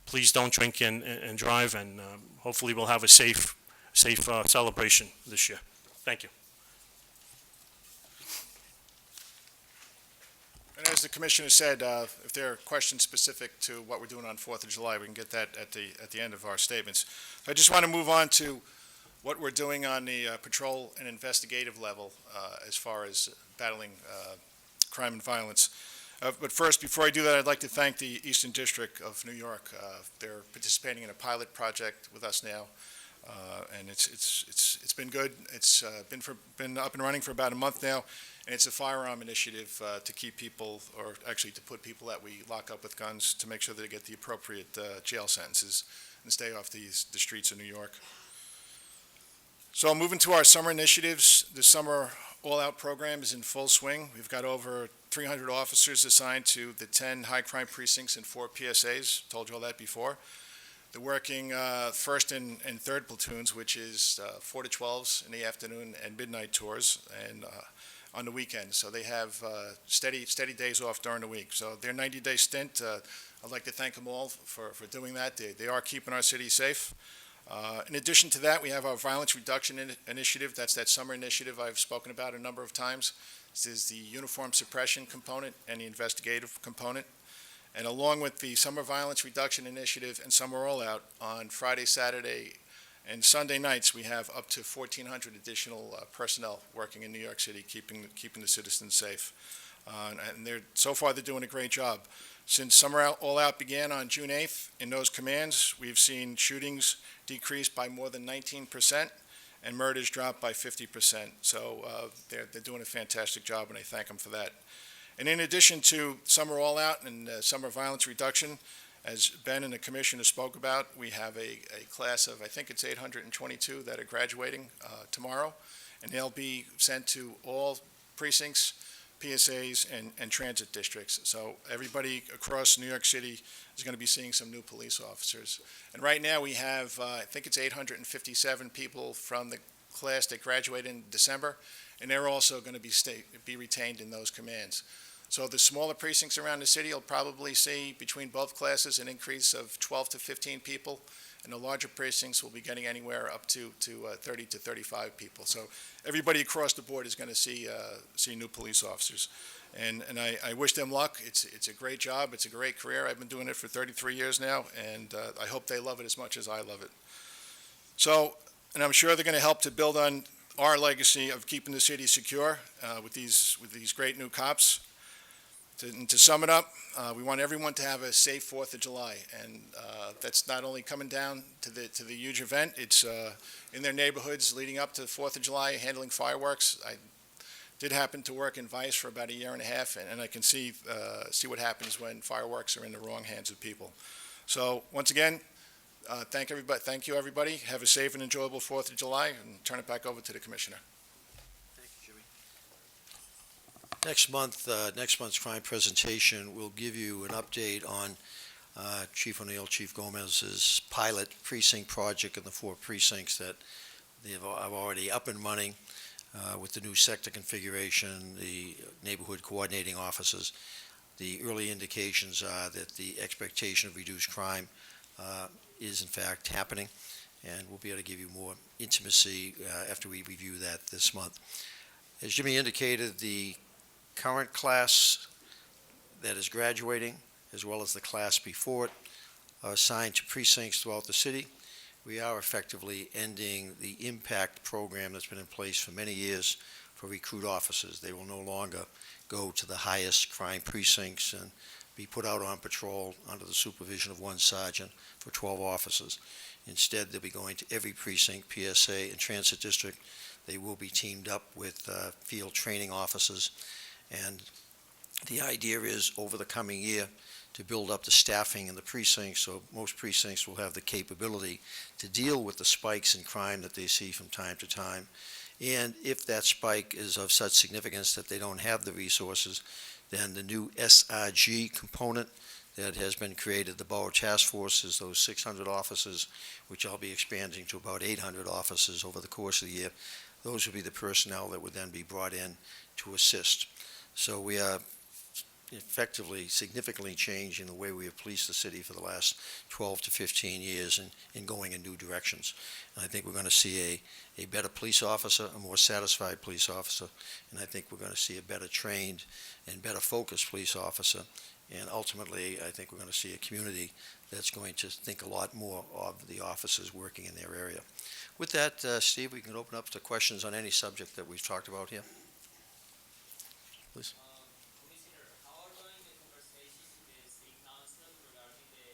Speaker 7: please don't drink and drive, and hopefully we'll have a safe celebration this year. Thank you.
Speaker 6: And as the commissioner said, if there are questions specific to what we're doing on 4th of July, we can get that at the end of our statements. I just want to move on to what we're doing on the patrol and investigative level as far as battling crime and violence. But first, before I do that, I'd like to thank the Eastern District of New York. They're participating in a pilot project with us now, and it's been good. It's been up and running for about a month now, and it's a firearm initiative to keep people, or actually to put people that we lock up with guns, to make sure they get the appropriate jail sentences and stay off the streets of New York. So moving to our summer initiatives, the summer all-out program is in full swing. We've got over 300 officers assigned to the 10 high-crime precincts and 4 PSAs. Told you all that before. They're working 1st and 3rd platoons, which is 4 to 12s in the afternoon and midnight tours, and on the weekends. So they have steady days off during the week. So their 90-day stint, I'd like to thank them all for doing that. They are keeping our city safe. In addition to that, we have our violence reduction initiative. That's that summer initiative I've spoken about a number of times. This is the uniform suppression component and the investigative component. And along with the summer violence reduction initiative and summer rollout, on Friday, Saturday, and Sunday nights, we have up to 1,400 additional personnel working in New York City, keeping the citizens safe. And so far, they're doing a great job. Since Summer All Out began on June 8th, in those commands, we've seen shootings decrease by more than 19% and murders drop by 50%. So they're doing a fantastic job, and I thank them for that. And in addition to Summer All Out and Summer Violence Reduction, as Ben and the Commissioner spoke about, we have a class of, I think it's 822 that are graduating tomorrow, and they'll be sent to all precincts, PSAs, and transit districts. So everybody across New York City is going to be seeing some new police officers. And right now we have, I think it's 857 people from the class that graduated in December, and they're also going to be retained in those commands. So the smaller precincts around the city will probably see, between both classes, an increase of 12 to 15 people, and the larger precincts will be getting anywhere up to 30 to 35 people. So everybody across the board is going to see new police officers. And I wish them luck. It's a great job. It's a great career. I've been doing it for 33 years now, and I hope they love it as much as I love it. So, and I'm sure they're going to help to build on our legacy of keeping the city secure with these great new cops. To sum it up, we want everyone to have a safe 4th of July, and that's not only coming down to the huge event, it's in their neighborhoods leading up to the 4th of July, handling fireworks. I did happen to work in Vice for about a year and a half, and I can see what happens when fireworks are in the wrong hands of people. So once again, thank you everybody. Have a safe and enjoyable 4th of July, and turn it back over to the commissioner.
Speaker 1: Thank you, Jimmy. Next month's crime presentation will give you an update on Chief O'Neill, Chief Gomez's pilot precinct project in the 4 precincts that they are already up and running with the new sector configuration, the neighborhood coordinating offices. The early indications are that the expectation of reduced crime is in fact happening, and we'll be able to give you more intimacy after we review that this month. As Jimmy indicated, the current class that is graduating, as well as the class before it, are assigned to precincts throughout the city. We are effectively ending the impact program that's been in place for many years for recruit officers. They will no longer go to the highest crime precincts and be put out on patrol under the supervision of one sergeant for 12 officers. Instead, they'll be going to every precinct, PSA, and transit district. They will be teamed up with field training officers. And the idea is, over the coming year, to build up the staffing in the precincts, so most precincts will have the capability to deal with the spikes in crime that they see from time to time. And if that spike is of such significance that they don't have the resources, then the new SRG component that has been created, the Borough Task Force, is those 600 officers, which I'll be expanding to about 800 officers over the course of the year. Those will be the personnel that would then be brought in to assist. So we are effectively significantly changing the way we have policed the city for the last 12 to 15 years and going in new directions. And I think we're going to see a better police officer, a more satisfied police officer, and I think we're going to see a better trained and better focused police officer. And ultimately, I think we're going to see a community that's going to think a lot more of the officers working in their area. With that, Steve, we can open up to questions on any subject that we've talked about here. Please.
Speaker 8: Commissioner, how are going the conversations with the state council regarding the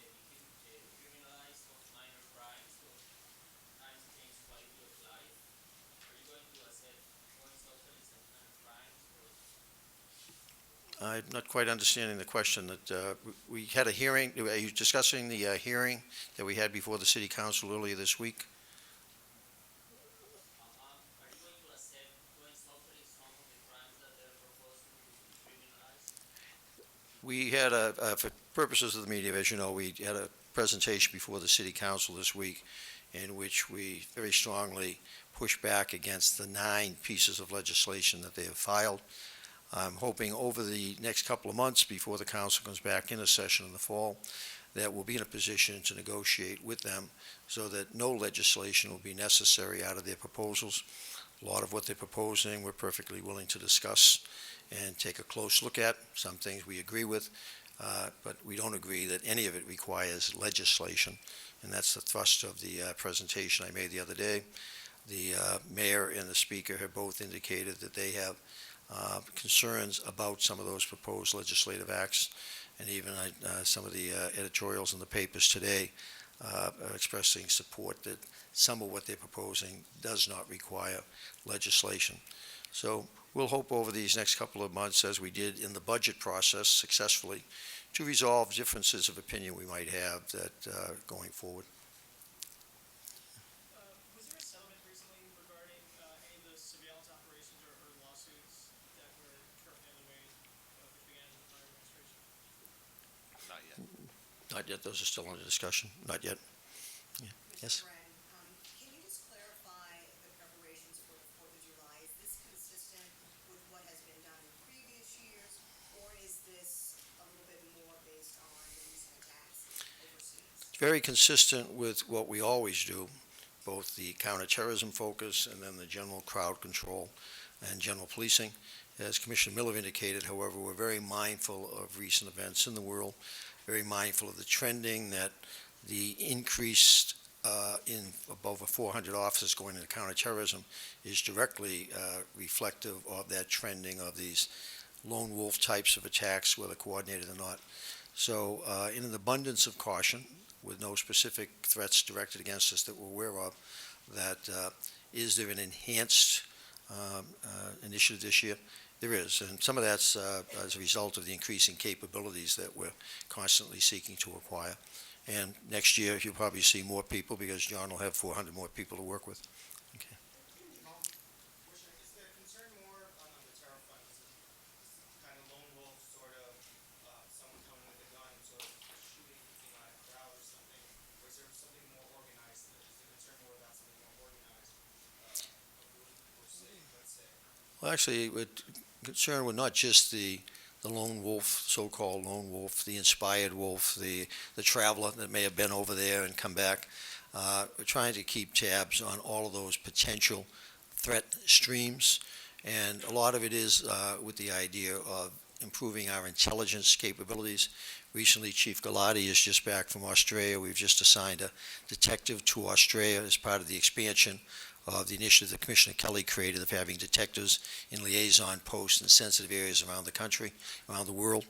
Speaker 8: criminalized of minor crimes, or crimes against quality of life? Are you going to accept going socialist and minor crimes?
Speaker 1: I'm not quite understanding the question. That we had a hearing. Are you discussing the hearing that we had before the city council earlier this week?
Speaker 8: Are you going to accept going socialist some of the crimes that they're proposing to criminalize?
Speaker 1: We had for purposes of the media, as you know, we had a presentation before the city council this week in which we very strongly pushed back against the 9 pieces of legislation that they have filed. I'm hoping over the next couple of months before the council comes back in a session in the fall that we'll be in a position to negotiate with them so that no legislation will be necessary out of their proposals. A lot of what they're proposing, we're perfectly willing to discuss and take a close look at. Some things we agree with, but we don't agree that any of it requires legislation, and that's the thrust of the presentation I made the other day. The mayor and the speaker have both indicated that they have concerns about some of those proposed legislative acts, and even some of the editorials in the papers today are expressing support that some of what they're proposing does not require legislation. So we'll hope over these next couple of months, as we did in the budget process successfully, to resolve differences of opinion we might have that going forward.
Speaker 9: Was there a settlement recently regarding any of the surveillance operations or lawsuits that were currently underway, which began in the prior administration?
Speaker 5: Not yet.
Speaker 1: Not yet. Those are still under discussion. Not yet. Yeah. Yes.
Speaker 10: Mr. Bratton, can you just clarify the preparations for the 4th of July? Is this consistent with what has been done in previous years, or is this a little bit more based on the recent attacks overseas?
Speaker 1: It's very consistent with what we always do, both the counterterrorism focus and then the general crowd control and general policing. As Commissioner Miller indicated, however, we're very mindful of recent events in the world, very mindful of the trending that the increased in over 400 officers going into counterterrorism is directly reflective of that trending of these lone wolf types of attacks, whether coordinated or not. So in an abundance of caution, with no specific threats directed against us that we're aware of, that is there an enhanced initiative this year? There is, and some of that's as a result of the increasing capabilities that we're constantly seeking to acquire. And next year, you'll probably see more people because John will have 400 more people to work with. Okay.
Speaker 9: Is the concern more on the terror front? Is it kind of lone wolf, sort of, someone coming with a gun, sort of shooting on a crowd or something? Or is there something more organized? Is the concern more about something more organized, a group or city, let's say?
Speaker 1: Well, actually, we're concerned with not just the lone wolf, so-called lone wolf, the inspired wolf, the traveler that may have been over there and come back. We're trying to keep tabs on all of those potential threat streams, and a lot of it is with the idea of improving our intelligence capabilities. Recently, Chief Galati is just back from Australia. We've just assigned a detective to Australia as part of the expansion of the initiative that Commissioner Kelly created of having detectives in liaison posts in sensitive areas around the country, around the world.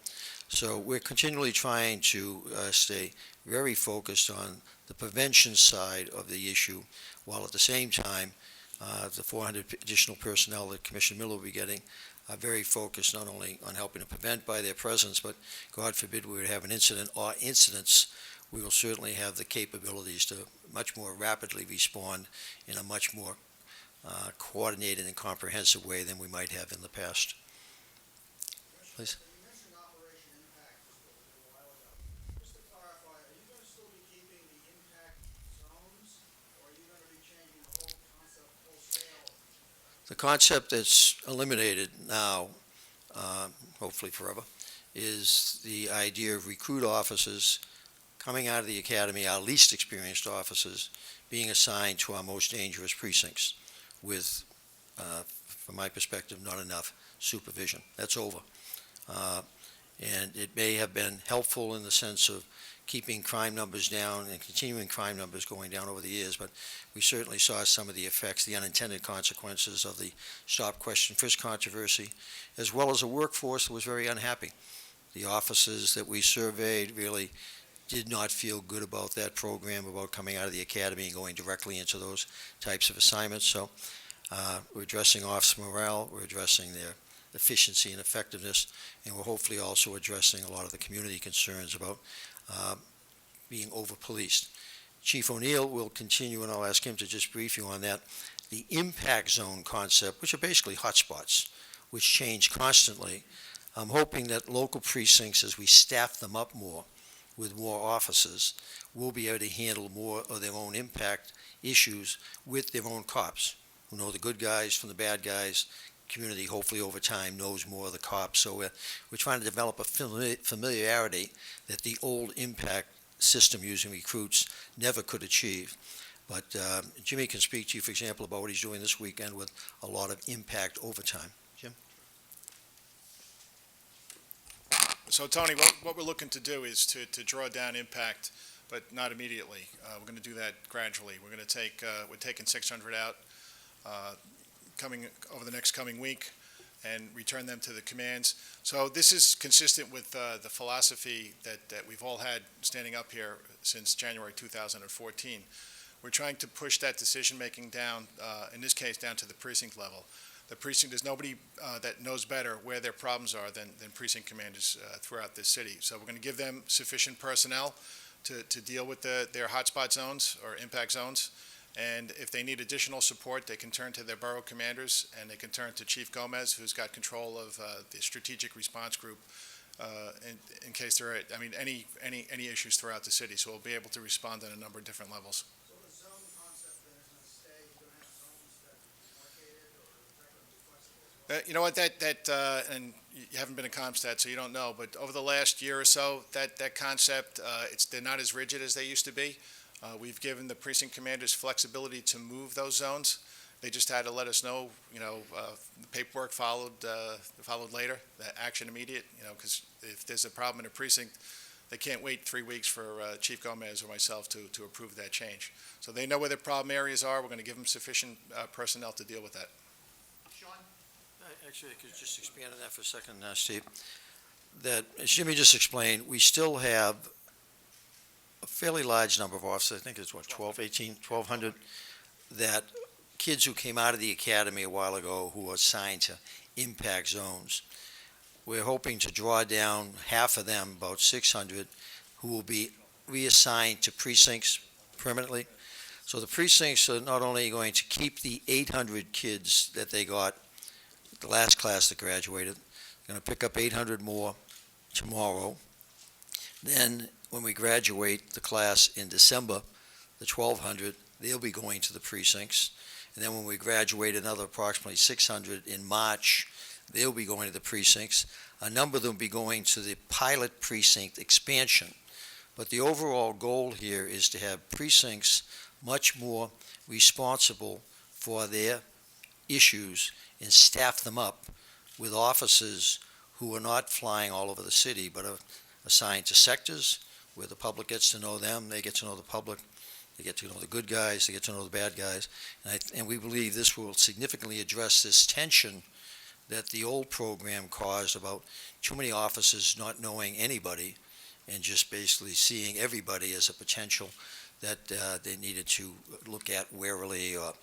Speaker 1: So we're continually trying to stay very focused on the prevention side of the issue, while at the same time, the 400 additional personnel that Commissioner Miller will be getting are very focused not only on helping to prevent by their presence, but God forbid we would have an incident or incidents, we will certainly have the capabilities to much more rapidly respond in a much more coordinated and comprehensive way than we might have in the past. Please.
Speaker 11: You mentioned Operation Impact just a little while ago. Just to clarify, are you going to still be keeping the impact zones, or are you going to be changing the whole concept wholesale?
Speaker 1: The concept that's eliminated now, hopefully forever, is the idea of recruit officers coming out of the academy, our least experienced officers, being assigned to our most dangerous precincts with, from my perspective, not enough supervision. That's over. And it may have been helpful in the sense of keeping crime numbers down and continuing crime numbers going down over the years, but we certainly saw some of the effects, the unintended consequences of the stop, question, frisk controversy, as well as a workforce that was very unhappy. The officers that we surveyed really did not feel good about that program, about coming out of the academy and going directly into those types of assignments. So we're addressing officer morale, we're addressing their efficiency and effectiveness, and we're hopefully also addressing a lot of the community concerns about being over-policed. Chief O'Neill will continue, and I'll ask him to just brief you on that. The impact zone concept, which are basically hotspots, which change constantly. I'm hoping that local precincts, as we staff them up more, with more officers, will be able to handle more of their own impact issues with their own cops, who know the good guys from the bad guys. Community, hopefully over time, knows more of the cops. So we're trying to develop a familiarity that the old impact system using recruits never could achieve. But Jimmy can speak to you, for example, about what he's doing this weekend with a lot of impact overtime. Jim?
Speaker 6: So, Tony, what we're looking to do is to draw down impact, but not immediately. We're going to do that gradually. We're going to take, we're taking 600 out coming over the next coming week and return them to the commands. So this is consistent with the philosophy that we've all had standing up here since January 2014. We're trying to push that decision-making down, in this case, down to the precinct level. The precinct, there's nobody that knows better where their problems are than precinct commanders throughout this city. So we're going to give them sufficient personnel to deal with their hotspot zones or impact zones. And if they need additional support, they can turn to their borough commanders, and they can turn to Chief Gomez, who's got control of the strategic response group in case there are, any issues throughout the city. So we'll be able to respond on a number of different levels.
Speaker 11: So the zone concept then is going to stay, you're going to have zones that are demarcated, or is that going to be flexible as well?
Speaker 6: You know what, and you haven't been in Comstat, so you don't know, but over the last year or so, that concept, they're not as rigid as they used to be. We've given the precinct commanders flexibility to move those zones. They just had to let us know, the paperwork followed later, that action immediate, because if there's a problem in a precinct, they can't wait 3 weeks for Chief Gomez or myself to approve that change. So they know where the problem areas are. We're going to give them sufficient personnel to deal with that.
Speaker 1: Actually, I could just expand on that for a second, Steve. That, as Jimmy just explained, we still have a fairly large number of officers, I think it's what, 12, 18, 1,200, that kids who came out of the academy a while ago who are assigned to impact zones. We're hoping to draw down half of them, about 600, who will be reassigned to precincts permanently. So the precincts are not only going to keep the 800 kids that they got, the last class that graduated, going to pick up 800 more tomorrow. Then, when we graduate the class in December, the 1,200, they'll be going to the precincts. And then when we graduate another approximately 600 in March, they'll be going to the precincts. A number of them will be going to the pilot precinct expansion. But the overall goal here is to have precincts much more responsible for their issues and staff them up with officers who are not flying all over the city, but are assigned to sectors where the public gets to know them, they get to know the public, they get to know the good guys, they get to know the bad guys. And we believe this will significantly address this tension that the old program caused about too many officers not knowing anybody and just basically seeing everybody as a potential that they needed to look at warily, or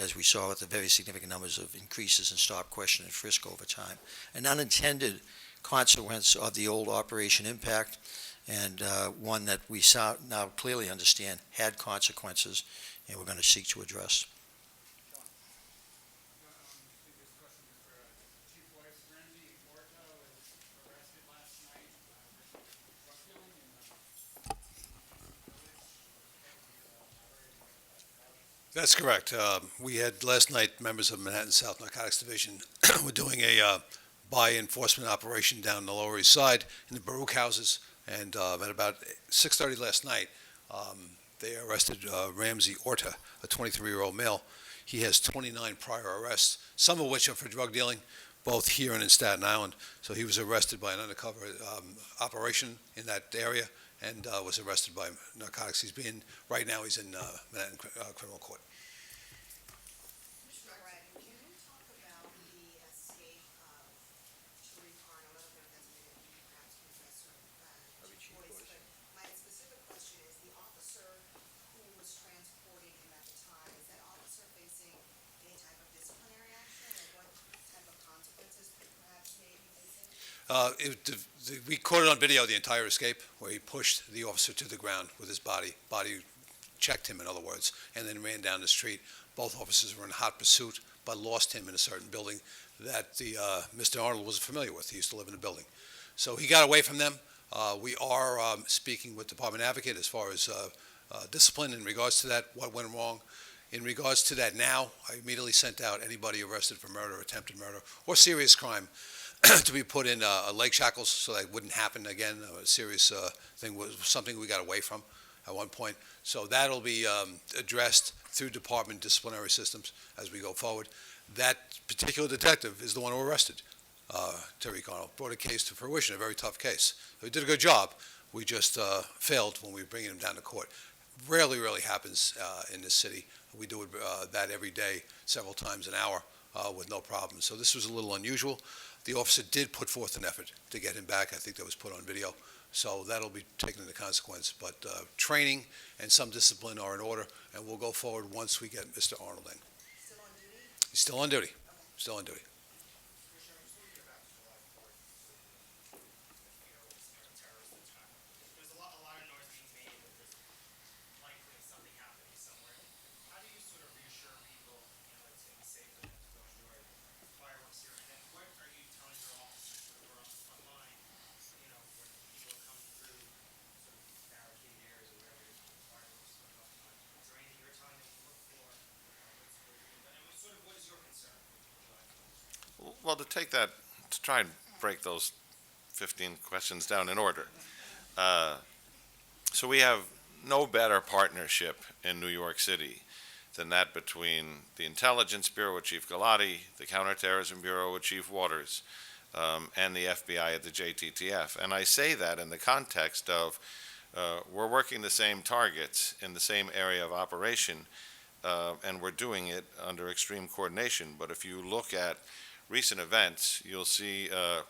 Speaker 1: as we saw with the very significant numbers of increases in stop, question, and frisk over time. An unintended consequence of the old Operation Impact, and one that we now clearly understand had consequences, and we're going to seek to address.
Speaker 3: That's correct. We had last night, members of Manhattan South Narcotics Division were doing a buy enforcement operation down the Lower East Side in the Baruch houses, and at about 6:30 last night, they arrested Ramsey Orta, a 23-year-old male. He has 29 prior arrests, some of which are for drug dealing, both here and in Staten Island. So he was arrested by an undercover operation in that area and was arrested by narcotics. Right now he's in Manhattan Criminal Court.
Speaker 10: Mr. Bratton, can you talk about the escape of Sharif Arnold? I don't know if that's maybe perhaps Professor Boyce, but my specific question is the officer who was transporting him at the time, is that officer facing any type of disciplinary action, or what type of consequences perhaps may be facing?
Speaker 3: We caught it on video, the entire escape, where he pushed the officer to the ground with his body checked him, in other words, and then ran down the street. Both officers were in hot pursuit, but lost him in a certain building that Mr. Arnold was familiar with. He used to live in the building. So he got away from them. We are speaking with Department Advocate as far as discipline in regards to that, what went wrong. In regards to that now, I immediately sent out anybody arrested for murder, attempted murder, or serious crime to be put in leg shackles so that wouldn't happen again. A serious thing was something we got away from at one point. So that'll be addressed through department disciplinary systems as we go forward. That particular detective is the one who arrested Tariq Arnold, brought a case to fruition, a very tough case. So he did a good job. We just failed when we were bringing him down to court. Rarely happens in this city. We do that every day, several times an hour, with no problem. So this was a little unusual. The officer did put forth an effort to get him back. I think that was put on video. So that'll be taken into consequence. But training and some discipline are in order, and we'll go forward once we get Mr. Arnold in.
Speaker 10: Still on duty?
Speaker 3: He's still on duty. Still on duty.
Speaker 9: There's a lot of noise being made that there's likely something happening somewhere. How do you sort of reassure people, it's going to be safe for them to go enjoy fireworks here? And then what are you telling your officers who are on the front line, when people come through sort of barricaded areas or wherever fireworks are going on? Is there anything you're telling them to look for? What is your concern?
Speaker 5: Well, to try and break those 15 questions down in order. So we have no better partnership in New York City than that between the Intelligence Bureau with Chief Galati, the Counterterrorism Bureau with Chief Waters, and the FBI at the JTTF. And I say that in the context of we're working the same targets in the same area of operation, and we're doing it under extreme coordination. But if you look at recent events, you'll see the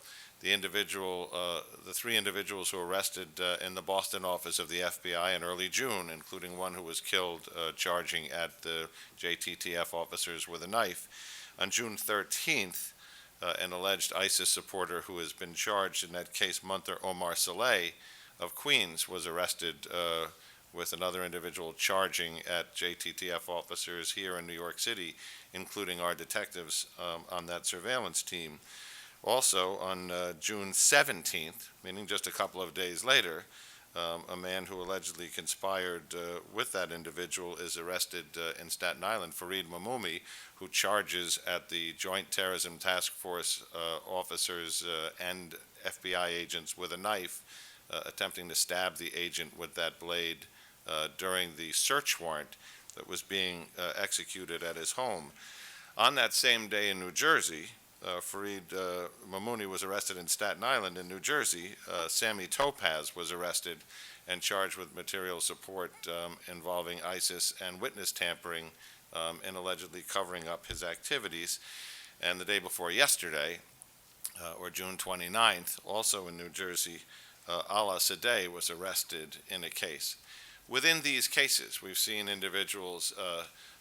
Speaker 5: three individuals who were arrested in the Boston office of the FBI in early June, including one who was killed charging at the JTTF officers with a knife. On June 13th, an alleged ISIS supporter who has been charged in that case, Munter Omar Saleh of Queens, was arrested with another individual charging at JTTF officers here in New York City, including our detectives on that surveillance team. Also, on June 17th, meaning just a couple of days later, a man who allegedly conspired with that individual is arrested in Staten Island, Fareed Mamoumi, who charges at the Joint Terrorism Task Force officers and FBI agents with a knife, attempting to stab the agent with that blade during the search warrant that was being executed at his home. On that same day in New Jersey, Fareed Mamouni was arrested in Staten Island. In New Jersey, Sammy Topaz was arrested and charged with material support involving ISIS and witness tampering in allegedly covering up his activities. And the day before yesterday, or June 29th, also in New Jersey, Allah Sadeh was arrested in a case. Within these cases, we've seen individuals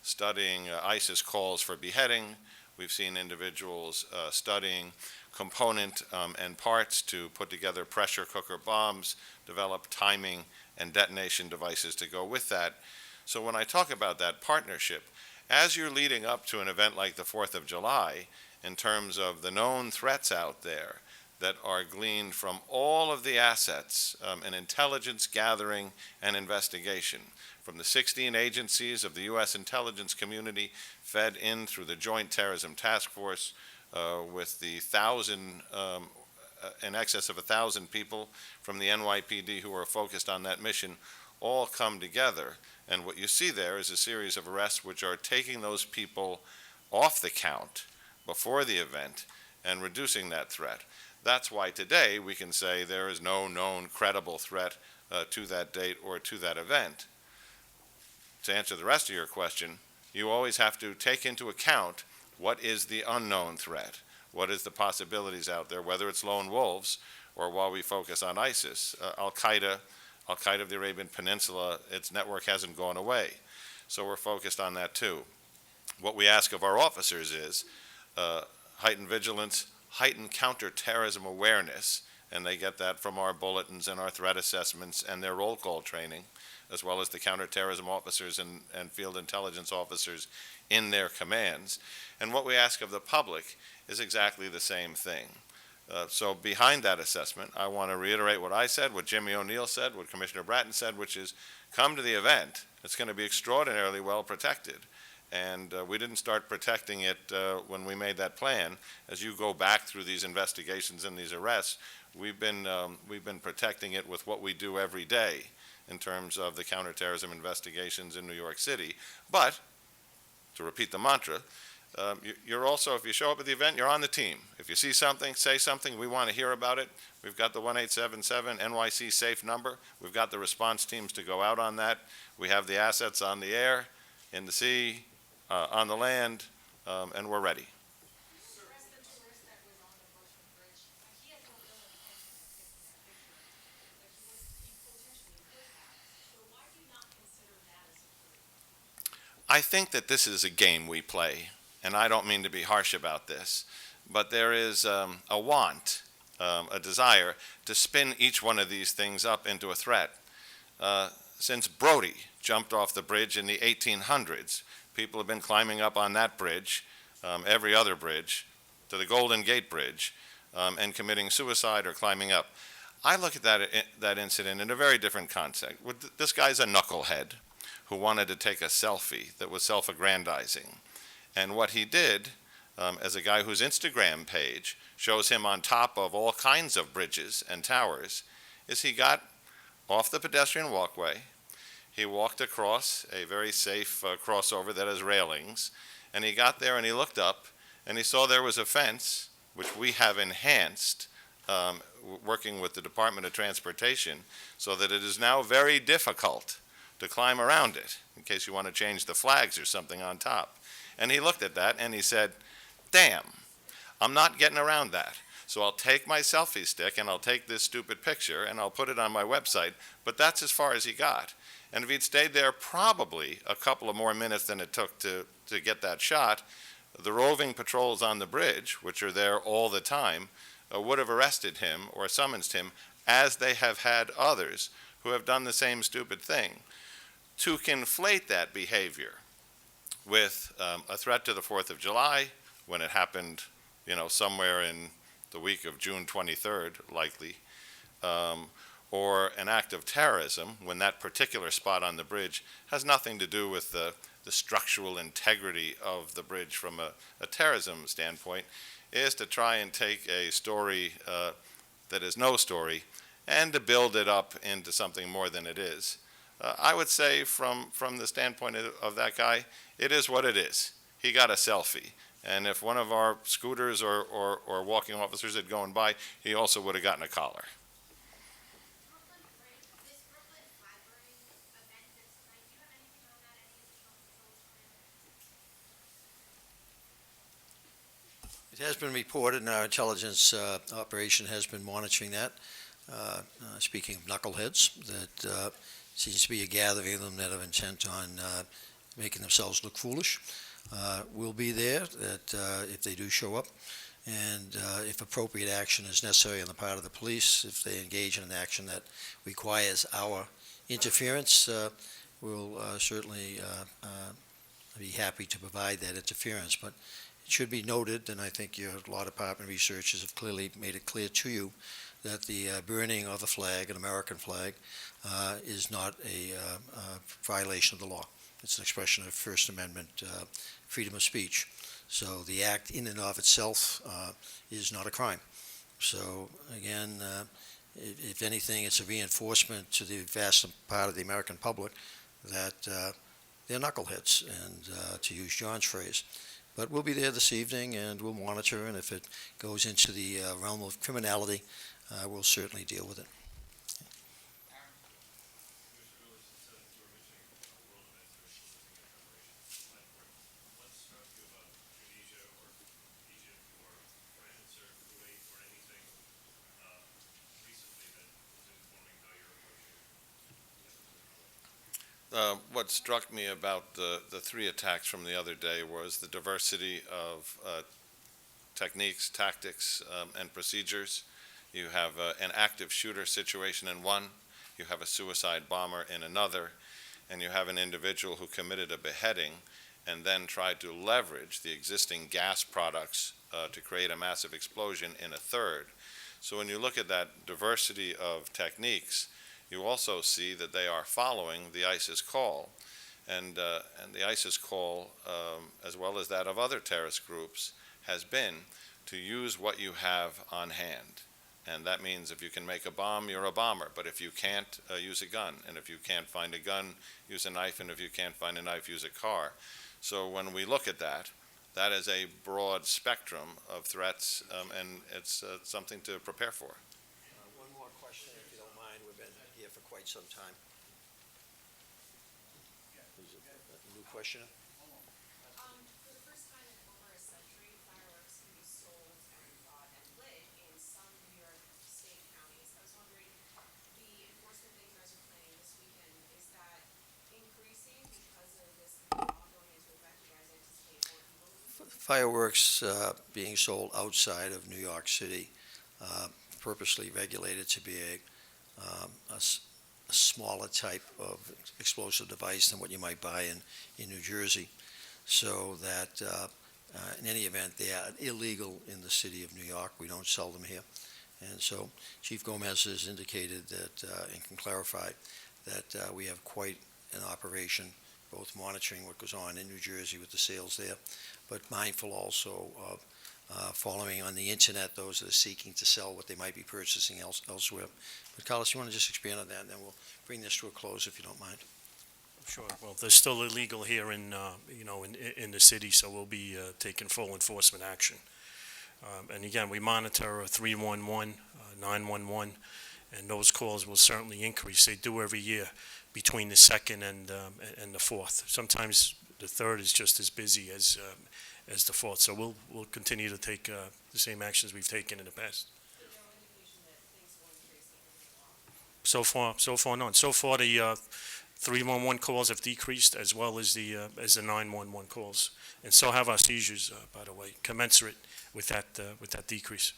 Speaker 5: studying ISIS calls for beheading. We've seen individuals studying component and parts to put together pressure cooker bombs, develop timing and detonation devices to go with that. So when I talk about that partnership, as you're leading up to an event like the 4th of July, in terms of the known threats out there that are gleaned from all of the assets in intelligence gathering and investigation, from the 16 agencies of the U.S. intelligence community fed in through the Joint Terrorism Task Force, with the in excess of 1,000 people from the NYPD who are focused on that mission, all come together. And what you see there is a series of arrests which are taking those people off the count before the event and reducing that threat. That's why today we can say there is no known credible threat to that date or to that event. To answer the rest of your question, you always have to take into account what is the unknown threat, what is the possibilities out there, whether it's lone wolves or while we focus on ISIS. Al-Qaeda of the Arabian Peninsula, its network hasn't gone away. So we're focused on that too. What we ask of our officers is heightened vigilance, heightened counterterrorism awareness, and they get that from our bulletins and our threat assessments and their roll call training, as well as the counterterrorism officers and field intelligence officers in their commands. And what we ask of the public is exactly the same thing. So behind that assessment, I want to reiterate what I said, what Jimmy O'Neill said, what Commissioner Bratton said, which is come to the event. It's going to be extraordinarily well protected. And we didn't start protecting it when we made that plan. As you go back through these investigations and these arrests, we've been protecting it with what we do every day in terms of the counterterrorism investigations in New York City. But, to repeat the mantra, you're also, if you show up at the event, you're on the team. If you see something, say something, we want to hear about it. We've got the 1877 NYC safe number. We've got the response teams to go out on that. We have the assets on the air, in the sea, on the land, and we're ready. I think that this is a game we play, and I don't mean to be harsh about this, but there is a want, a desire to spin each one of these things up into a threat. Since Brody jumped off the bridge in the 1800s, people have been climbing up on that bridge, every other bridge, to the Golden Gate Bridge, and committing suicide or climbing up. I look at that incident in a very different context. This guy's a knucklehead who wanted to take a selfie that was self-aggrandizing. And what he did, as a guy whose Instagram page shows him on top of all kinds of bridges and towers, is he got off the pedestrian walkway, he walked across a very safe crossover that has railings, and he got there and he looked up and he saw there was a fence which we have enhanced, working with the Department of Transportation, so that it is now very difficult to climb around it, in case you want to change the flags or something on top. And he looked at that and he said, damn, I'm not getting around that. So I'll take my selfie stick and I'll take this stupid picture and I'll put it on my website, but that's as far as he got. And if he'd stayed there probably a couple of more minutes than it took to get that shot, the roving patrols on the bridge, which are there all the time, would have arrested him or summoned him, as they have had others who have done the same stupid thing. To conflate that behavior with a threat to the 4th of July, when it happened, somewhere in the week of June 23rd, likely, or an act of terrorism, when that particular spot on the bridge has nothing to do with the structural integrity of the bridge from a terrorism standpoint, is to try and take a story that is no story and to build it up into something more than it is. I would say from the standpoint of that guy, it is what it is. He got a selfie. And if one of our scooters or walking officers had gone by, he also would have gotten a collar.
Speaker 12: This Brooklyn flag burning event that's tonight, do you have anything on that? Any additional information?
Speaker 1: It has been reported, and our intelligence operation has been monitoring that. Speaking of knuckleheads, that seems to be a gathering of them that have intent on making themselves look foolish. We'll be there that if they do show up, and if appropriate action is necessary on the part of the police, if they engage in an action that requires our interference, we'll certainly be happy to provide that interference. But it should be noted, and I think your law department researchers have clearly made it clear to you, that the burning of a flag, an American flag, is not a violation of the law. It's an expression of First Amendment freedom of speech. So the act in and of itself is not a crime. So again, if anything, it's a reinforcement to the vast part of the American public that they're knuckleheads, and to use John's phrase. But we'll be there this evening, and we'll monitor, and if it goes into the realm of criminality, we'll certainly deal with it.
Speaker 5: What struck me about the three attacks from the other day was the diversity of techniques, tactics, and procedures. You have an active shooter situation in one, you have a suicide bomber in another, and you have an individual who committed a beheading and then tried to leverage the existing gas products to create a massive explosion in a third. So when you look at that diversity of techniques, you also see that they are following the ISIS call. And the ISIS call, as well as that of other terrorist groups, has been to use what you have on hand. And that means if you can make a bomb, you're a bomber. But if you can't, use a gun. And if you can't find a gun, use a knife. And if you can't find a knife, use a car. So when we look at that, that is a broad spectrum of threats, and it's something to prepare for.
Speaker 1: One more question, if you don't mind. We've been here for quite some time. Is it a new question?
Speaker 12: For the first time in over a century, fireworks can be sold and bought and lit in some New York State counties. I was wondering, the enforcement that you guys are planning this weekend, is that increasing because of this law going into effect? You guys anticipate more people?
Speaker 1: Fireworks being sold outside of New York City, purposely regulated to be a smaller type of explosive device than what you might buy in New Jersey, so that in any event, they are illegal in the city of New York. We don't sell them here. And so Chief Gomez has indicated that, and can clarify, that we have quite an operation, both monitoring what goes on in New Jersey with the sales there, but mindful also of following on the internet those that are seeking to sell what they might be purchasing elsewhere. But Carlos, you want to just expand on that, and then we'll bring this to a close if you don't mind.
Speaker 7: Sure. Well, they're still illegal here in the city, so we'll be taking full enforcement action. And again, we monitor 311, 911, and those calls will certainly increase. They do every year between the 2nd and the 4th. Sometimes the 3rd is just as busy as the 4th. So we'll continue to take the same actions we've taken in the past.
Speaker 12: No indication that things will increase even more.
Speaker 7: So far, none. So far, the 311 calls have decreased as well as the 911 calls. And so have our seizures, by the way, commensurate with that decrease.